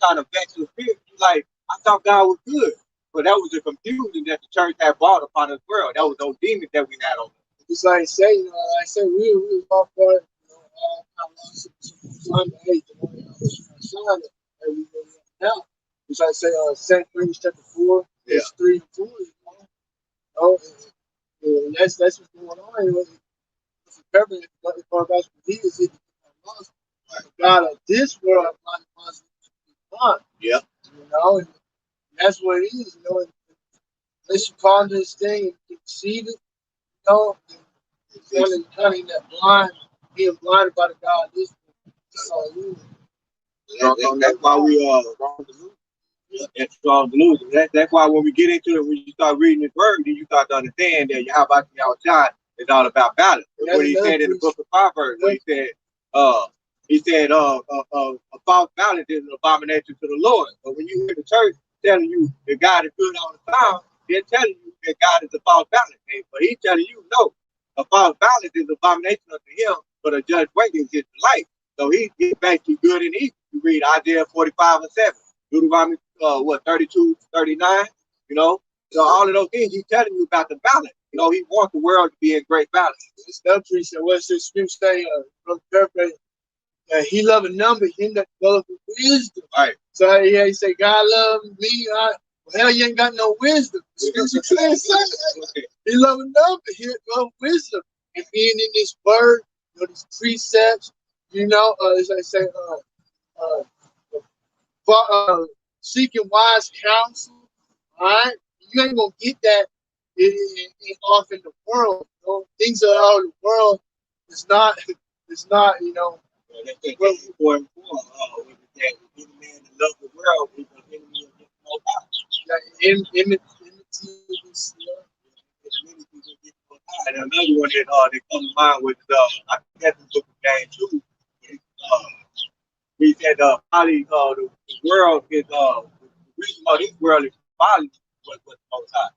S3: kind of vexed the spirit. Like, I thought God was good, but that was the confusion that the church had brought upon this world. That was those demons that we had on them.
S4: Just like I say, you know, like I said, we was all for it, you know, all kind of some age, you know, son, and everything now. say 2 Corinthians chapter 4, verse 3 and 4. That's what's going on. It's prevalent. If our God's believers, it God of this world, not.
S3: Yeah.
S4: And that's what it is. Unless you ponder this thing and you receive it, kind of that being blinded by the God of this world. That's all you.
S3: That's why that's strong delusion. That's why when we get into it, when you start reading the word, then you start to understand that Yahweh Shai is all about balance. That's what he said in the book of Proverbs. He said, a false balance is an abomination to the Lord. But when you hear the church telling you that God is good all the time, they're telling you that God is a false balance. But he's telling you, no, a false balance is an abomination unto him, but a judge waiting is life. So he's basically good and evil. You read Isaiah 45 and 7, Deuteronomy 32, 39, So all of those things he's telling you about the balance. He wants the world to be in great balance.
S4: This country said, what's this scripture say? He love a number, him that develop wisdom.
S3: Right.
S4: So he say, God love me. Hell, you ain't got no wisdom. Scripture says he love a number, he love wisdom. And being in this word, these precepts, as I say, seeking wise counsel. All right, you ain't gonna get that off in the world. Things that are out in the world is not. It's not.
S3: That's what important for any man that loves the world is an enemy of the Most High. And another one that comes to mind was I think that's the book of James too. He said probably the world is the reason why this world is folly was the Most High.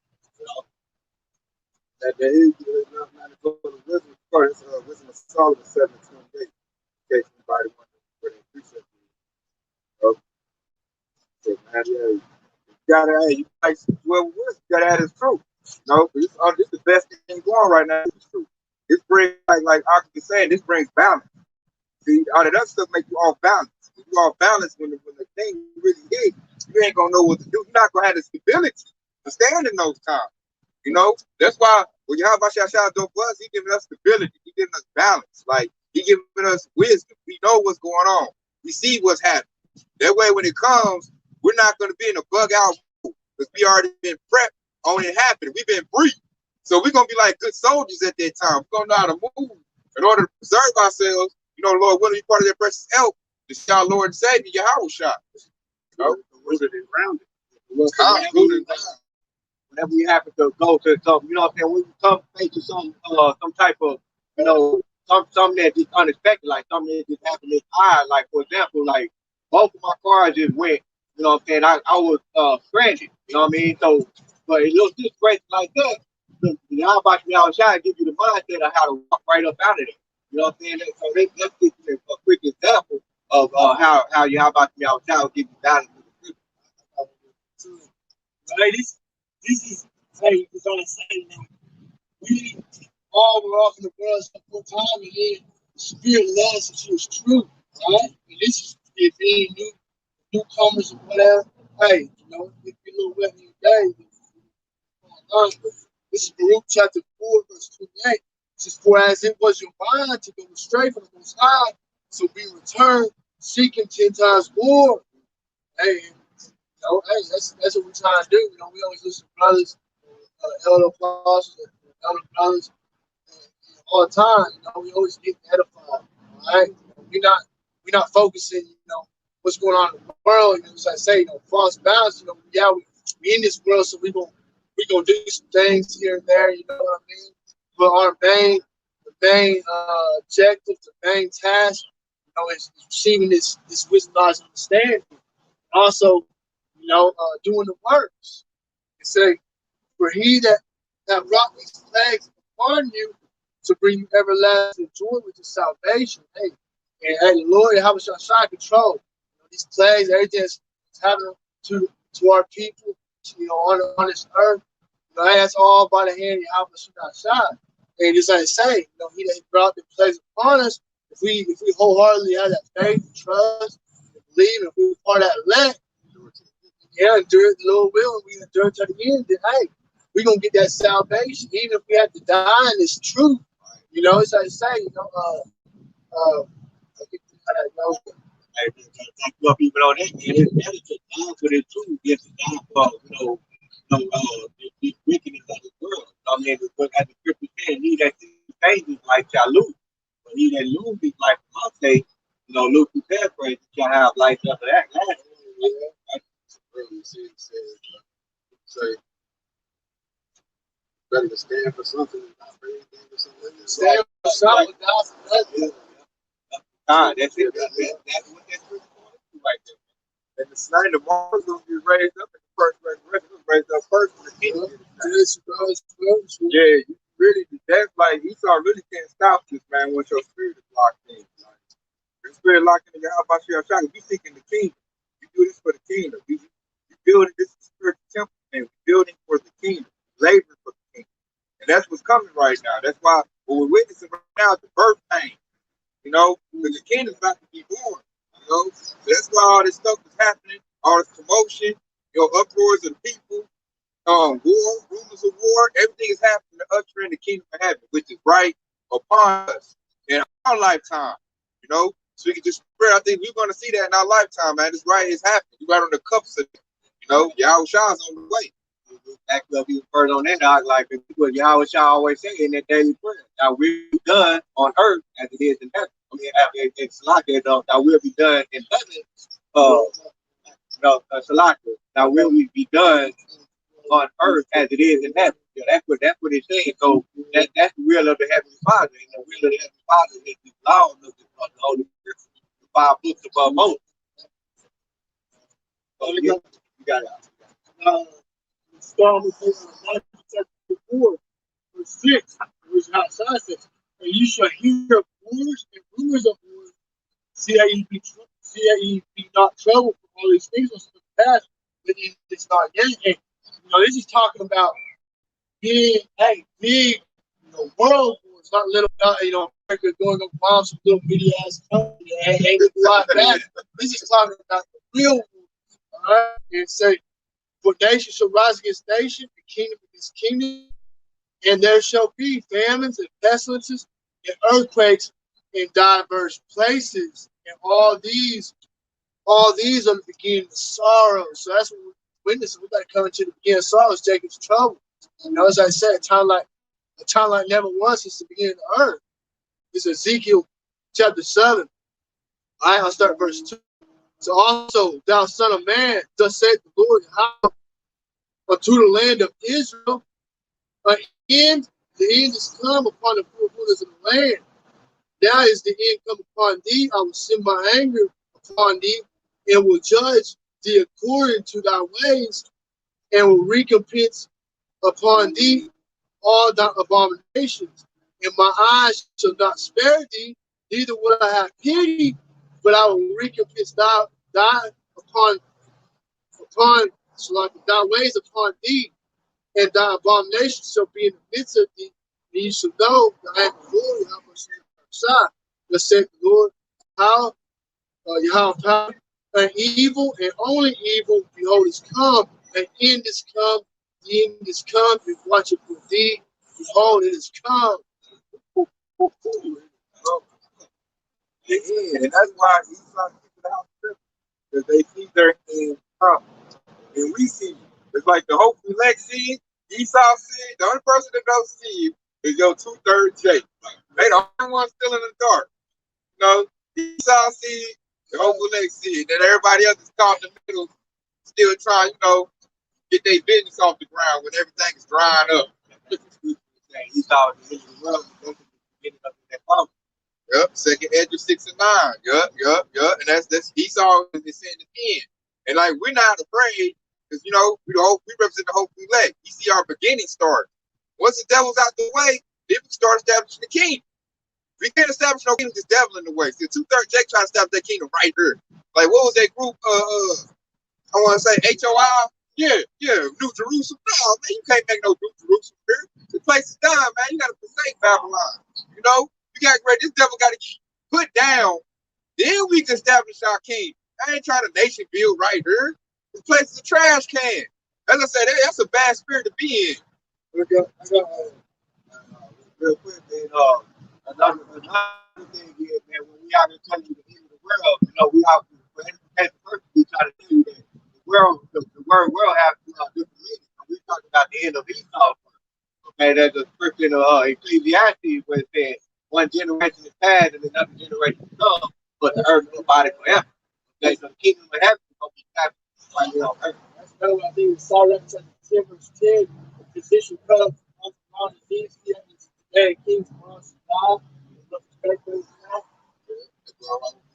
S1: That there is not a wisdom first, wisdom of Solomon 7:28. In case anybody wants to appreciate it. So man, you gotta add his truth. This is the best thing going right now. It's true. This brings like Arthur was saying, this brings balance. See, all that other stuff makes you off balance. If you off balance when the thing really hit, you ain't gonna know what to do. You're not gonna have the stability to stand in those times. That's why when Yahweh Shai do for us, he giving us stability, he giving us balance, like he giving us wisdom. We know what's going on. We see what's happening. That way when it comes, we're not gonna be in a bug out mode because we already been prepped on it happening. We've been briefed. So we're gonna be like good soldiers at that time. We're gonna know how to move in order to preserve ourselves. Lord, will be part of their precious help. This is our Lord and Savior, Yahweh Shai.
S3: Rooted and grounded. Whenever we happen to go to something, when we come face to some type of, something that just unexpected, like something that just happened this high, like for example, like both of my cars just went, I was stranded, So, but it looks just great like that. Y'all about to try to give you the mindset of how to walk right up out of it. So let's give you a quick example of how y'all about to try to give you balance with the scripture.
S2: Right, this is it's on the same note. We all were off in the world some more time, and then the spirit led us into his truth, right? And this is if being newcomers or whatever. Hey, if you're a little wet in your day, this is Baruch chapter 4, verse 28. It says, for as it was your mind to go astray from the Most High, so we return, seeking 10 times more. Hey, that's what we're trying to do. We always listen to brothers, elder apostles, elder brothers, all the time. We always get edified. All right, we're not focusing. What's going on in the world. As I say, false balance. We in this world, so we gonna do some things here and there. You know what I mean? But our main objective, the main task, is receiving this wisdom, knowledge, and understanding. Also, doing the works. It say, for he that brought these plagues upon you to bring you everlasting joy with your salvation. Hey, the Lord, how much Shai control these plagues, everything that's happening to our people, on this earth. That's all by the hand of Yahweh Shai. And just like I say, he that brought the plagues upon us. If we wholeheartedly have that faith and trust and believe, if we part that elect,
S4: Yeah, endure the Lord will, and we endure to the end. Then, hey, we're gonna get that salvation, even if we have to die in this truth. You know, it's like I say,
S3: Like, thank you up even on that, man. It's just down to the truth. It's down for, the wickedness of the world. I mean, but as the scripture said, he that faith like shall lose. But he that loses like my faith, lose to paraphrase, shall have life after that.
S4: really say, better to stand for something than not for anything or something. Stand for something, not for nothing.
S3: That's it. That's what that scripture is right there.
S1: And the slain, the martyrs gonna get raised up in the first resurrection. Raised up first for the kingdom. Yeah, you really, that's like Esau really can't stop this, man, once your spirit is locked in. Like, your spirit locked in, how about you? You seeking the kingdom. You do this for the kingdom. You building this spiritual temple, and we building for the kingdom, laboring for the kingdom. And that's what's coming right now. That's why what we're witnessing right now is the birth pain. Because the kingdom's about to be born. So that's why all this stuff is happening, all this commotion, uproars of the people, war, rumors of war, everything is happening to usher in the kingdom of heaven, which is right upon us in our lifetime. So we can just spread. I think we're going to see that in our lifetime, man. It's right, it's happening. We're right on the cups of it. Yahweh Shah's on the way.
S3: Back up even further on that, dog, like what Yahweh Shah always say in that daily prayer. Now we'll be done on earth as it is in heaven. I mean, it's like that, that will be done in heaven. Salaka. Now will we be done on earth as it is in heaven? That's what it's saying. So that's the will of the Heavenly Father. And the will of the Heavenly Father is the law of the Holy Scripture, the 5 books above Moses. So you got it.
S4: Start with Matthew chapter 4, verse 6, which outside says, and you shall hear of wars and rumors of wars. See that ye be not troubled for all these things will come to pass, but it's not yet. And this is talking about big, world wars, not little, America going up bomb some little bitty ass country and ain't a lot back. This is talking about the real wars. All right, and say, for nation shall rise against nation, and kingdom against kingdom, and there shall be famines and pestilences and earthquakes in diverse places. And all these are the beginning of sorrow. So that's what we're witnessing. We got to come into the beginning of sorrow. It's Jacob's trouble. As I said, a time like never was since the beginning of the earth. It's Ezekiel chapter 7. All right, I'll start verse 2. So also, thou son of man, thus saith the Lord, how unto the land of Israel, the end is come upon the four corners of the land. Now is the end come upon thee. I will send my anger upon thee, and will judge thee according to thy ways, and will recompense upon thee all thy abominations. And my eyes shall not spare thee, neither will I have pity, but I will recompense thy upon so like thy ways upon thee, and thy abominations shall be in the midst of thee, and you shall know that I am the Lord, how much side. Thus saith the Lord, how power and evil, and only evil, behold, is come, and end is come, the end is come, and watch it for thee, behold, it is come.
S1: And that's why Esau keep the house because they see their end come. And we see it. It's like the hope elect see it, Esau see it. The only person that don't see it is your 2/3 Jake. They the only one still in the dark. Esau see it, the hope elect see it. Then everybody else is caught in the middle, still trying, get their business off the ground when everything is drying up.
S3: Esau is in the world, getting up in that moment.
S1: Yep, second Hedges 6 and 9. Yep. And that's Esau is saying the end. And like we're not afraid, because we represent the hope elect. We see our beginning start. Once the devil's out the way, then we start establishing the kingdom. We can't establish no kingdom, there's devil in the way. See, 2/3 Jake trying to establish that kingdom right here. Like what was that group? I want to say HOI. Yeah, New Jerusalem. No, man, you can't make no New Jerusalem here. The place is done, man. You got to forsake Babylon. You got to this devil got to get put down. Then we can establish our king. I ain't trying to nation build right here. This place is a trash can. As I said, that's a bad spirit to be in.
S3: Real quick, man. Another thing is, man, when we out here telling you the end of the world, you know, we out for education first, we try to tell you that the word world has different meanings. We talk about the end of Esau. Okay, there's a scripture in Ecclesiastes where it says one generation is past and another generation is come, but the earth is body forever. Okay, so the kingdom of heaven is going to be established right here on earth.
S4: That's what I think. Sorry, 10 verse 10. The physician comes on the disease. Today, kings must die.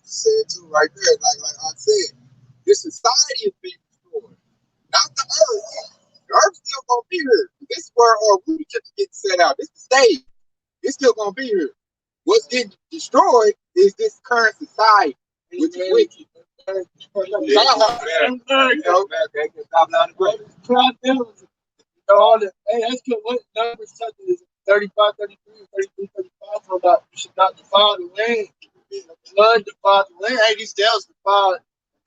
S1: Said too right there, like I said, this society is being destroyed, not the earth. The earth's still gonna be here. This is where we just get set out. This is the stage. It's still gonna be here. What's getting destroyed is this current society, which is wicked.
S4: All the, hey, that's good. What number something is 35, 33, 33, 35? So about you should not defile the land. The blood defile the land. Hey, these devils defile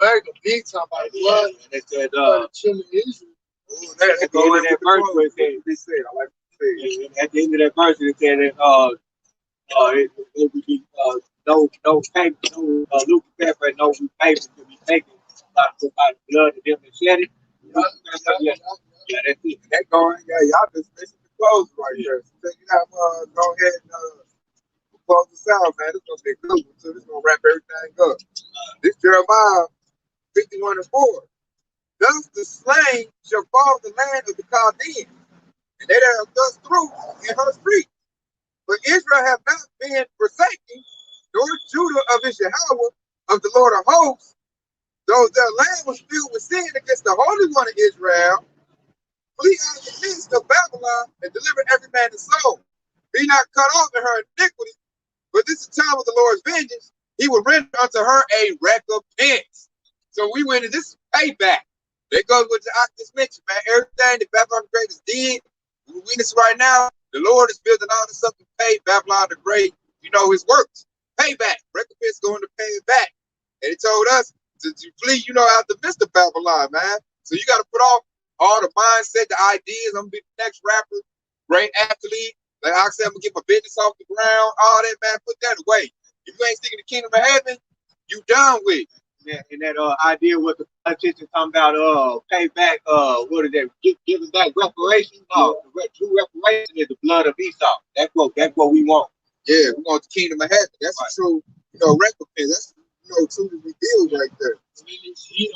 S4: America big time by blood.
S3: And they said,
S4: the children of Israel.
S3: At the end of that verse, where it said, I like to say, at the end of that verse, it said that it would be no payment, no legal pepper, no repayment to be taken by the blood of them that shed it. Yeah, that's it.
S1: That going, y'all just missing the close right there. So you have go ahead and close this out, man. This gonna be a good one, so this gonna wrap everything up. This Jeremiah 51:4. Thus the slain shall fall the land of the Chaldeans, and they that have thus through in her streets. But Israel have not been forsaken, nor Judah of his Yahweh, of the Lord of hosts, though their land was filled with sin against the Holy One of Israel. Flee out of the midst of Babylon and deliver every man his soul. Be not cut off in her iniquity, but this is the time of the Lord's vengeance. He will render unto her a recompense. So we went in this payback. There goes what I just mentioned, man. Everything that Babylon the Great is did, we witness right now. The Lord is building all this up to pay Babylon the Great, his works. Payback. Recompense going to pay it back. And he told us to flee, out the midst of Babylon, man. So you got to put off all the mindset, the ideas. I'm going to be the next rapper, great athlete. Like I said, I'm going to get my business off the ground. All that, man, put that away. If you ain't sticking the kingdom of heaven, you done with.
S3: Yeah, and that idea what the politicians talking about, payback, what is that? Giving back reparations. The true reparation is the blood of Esau. That's what we want.
S1: Yeah, we want the kingdom of heaven. That's right. True, recompense. That's true revealed right there.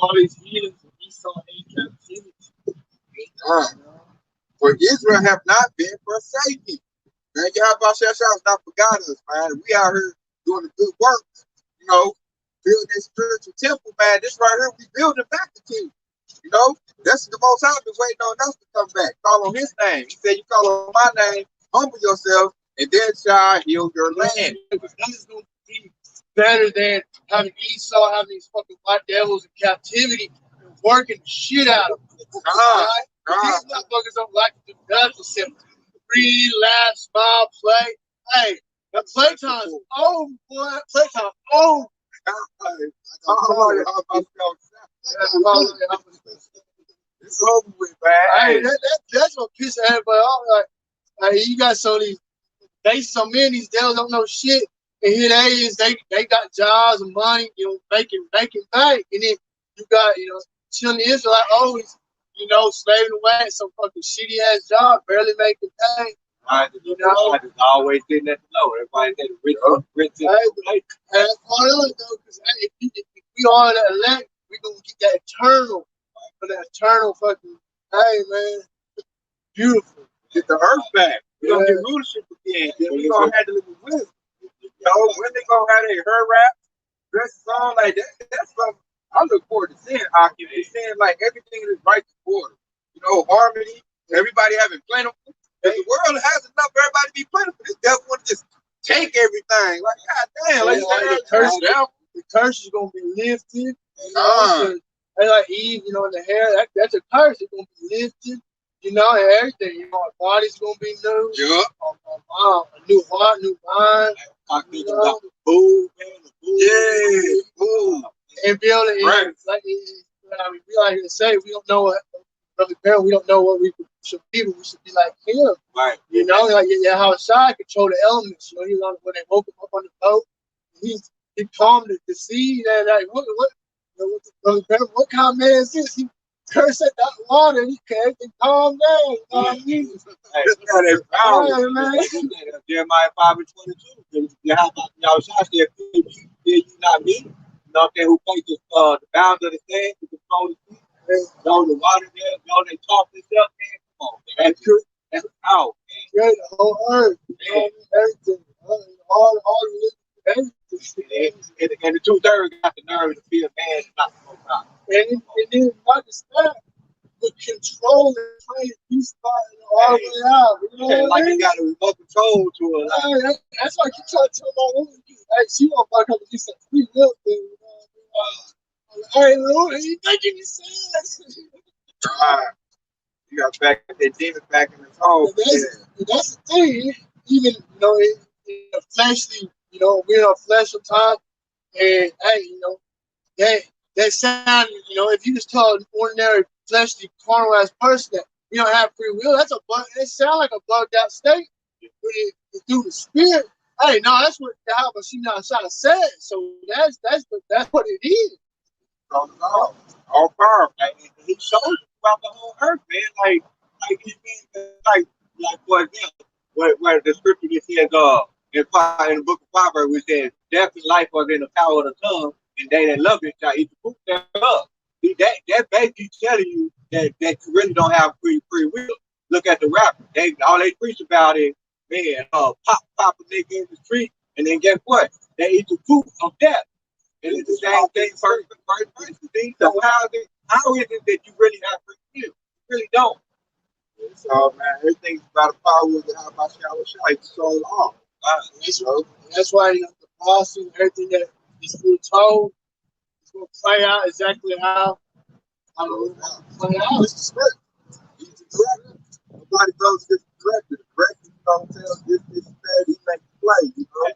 S4: All these heathens of Esau in captivity.
S1: For Israel have not been forsaken. Man, Yahweh has not forgotten us, man. We out here doing the good work, building this spiritual temple, man. This right here, we building back the kingdom. That's the most high is waiting on us to come back. Call on his name. He said, you call on my name, humble yourself, and then shall I heal your land.
S4: That is going to be better than having Esau, having these fucking white devils in captivity and working the shit out of them. These motherfuckers don't like to do nothing except breathe, laugh, smile, play. Hey, that playtime's over, boy. Playtime's over.
S1: It's over with, man.
S4: Hey, that's what pisses everybody off. Like, you got so many of these devils don't know shit, and here they is. They got jobs and money, making bank, and then you got children of Israel always, slaving away at some fucking shitty ass job, barely making pay.
S3: I just always sitting at the low. Everybody said rich.
S4: That's part of it though, because if we all that elect, we gonna get that eternal fucking. Hey man, beautiful.
S1: Get the earth back. We're gonna get rulership again. Then we're gonna handle it with wisdom. When they gonna have their hair wrap, dresses on like that. That's something I look forward to seeing. Seeing like everything is right to order. Harmony. Everybody having plentiful. If the world has enough for everybody to be plentiful, this devil want to just take everything. Like, goddamn,
S4: the curse is gonna be lifted. And like Eve, in the hair, that's a curse. It's gonna be lifted. And everything. Our body's gonna be new.
S1: Yeah.
S4: A new heart, new mind.
S3: I think about the food, man.
S1: Yeah, food.
S4: And be able to I mean, we like to say we don't know what Brother Perry, we don't know what we should be, but we should be like him.
S3: Right.
S4: You know, like how Shai control the elements. You know, he was on when they woke him up on the boat. He calmed the sea. And like what kind of man is this? He cursed at that water. And he can't calm down. You know what I mean?
S3: Hey, power, man. Jeremiah 5:22. How about y'all shots there? Fear you not me? You know what I'm saying? Who places the bounds of the sand to control the sea? Know the water there, know they talk this up, man. Come on, man. That's true. That's out, man.
S4: Create the whole earth. You know, everything. All everything.
S3: And the 2/3 got the nerve to fear man and not the most high.
S4: And then understand the control and playing peace all the way out. You know
S3: Like you got a remote control to it.
S4: Like, that's why I keep trying to tell my woman, hey, she won't fuck up and do some free will thing. You know what I mean? Hey, Lord, you making me sad.
S3: You got back that demon back in his home.
S4: That's the thing. Even, you know, in the fleshly, you know, we're in our flesh sometimes. And, hey, you know, that sound, you know, if you just tell an ordinary fleshly, carnalized person that we don't have free will, that's it sounds like a bugged out state. But through the spirit, hey, no, that's what the Habashim said. So that's what it is.
S3: All power, like he showed you throughout the whole earth, man. Like for example, where the scripture that says, in the book of Proverbs, which says, "Death and life are in the power of the tongue, and they that love it shall eat the fruit thereof." See, that basically telling you that you really don't have free will. Look at the rapper; all they preach about is, man, pop a nigga in the street, and then guess what? They eat the fruit of death. And it's the same thing for person. So how is it that you really have free will? You really don't. So man, everything's about the power of the how about Shai so long.
S4: That's why the apostles, everything that is foretold is going to play out exactly how it play out. It's the script.
S3: He's the director. Nobody goes to the director. The director don't tell this bad, he make the play, you know.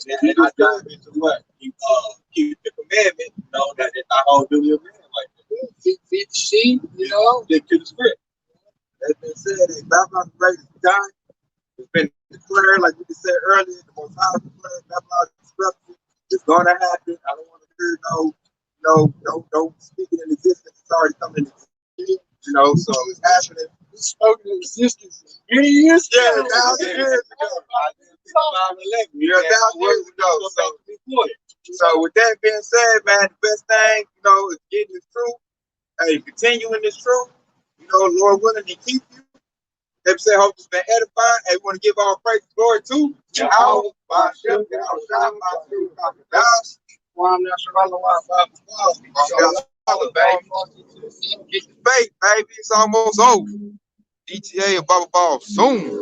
S3: And I dive into what? Keep the commandment, you know, that's our whole duty of man, like
S4: feed the sheep, you know.
S3: Stick to the script. That's been said, Babylon's greatest done. It's been declared, like we said earlier, the most high declared Babylon's destruction is going to happen. I don't want to hear no speaking in existence. It's already coming into existence, you know, so it's happening.
S4: It's spoken in existence many years ago.
S3: Yeah, 1,000 years ago. 1,000 years ago. So with that being said, man, the best thing, you know, is getting this truth. Hey, continuing this truth. You know, Lord willing to keep you. They say, hope it's been edifying. Hey, we want to give all praise and glory to Yahweh, Ba'ashem, baby. Get the faith, baby. It's almost over. ETA and Bubble Ball soon.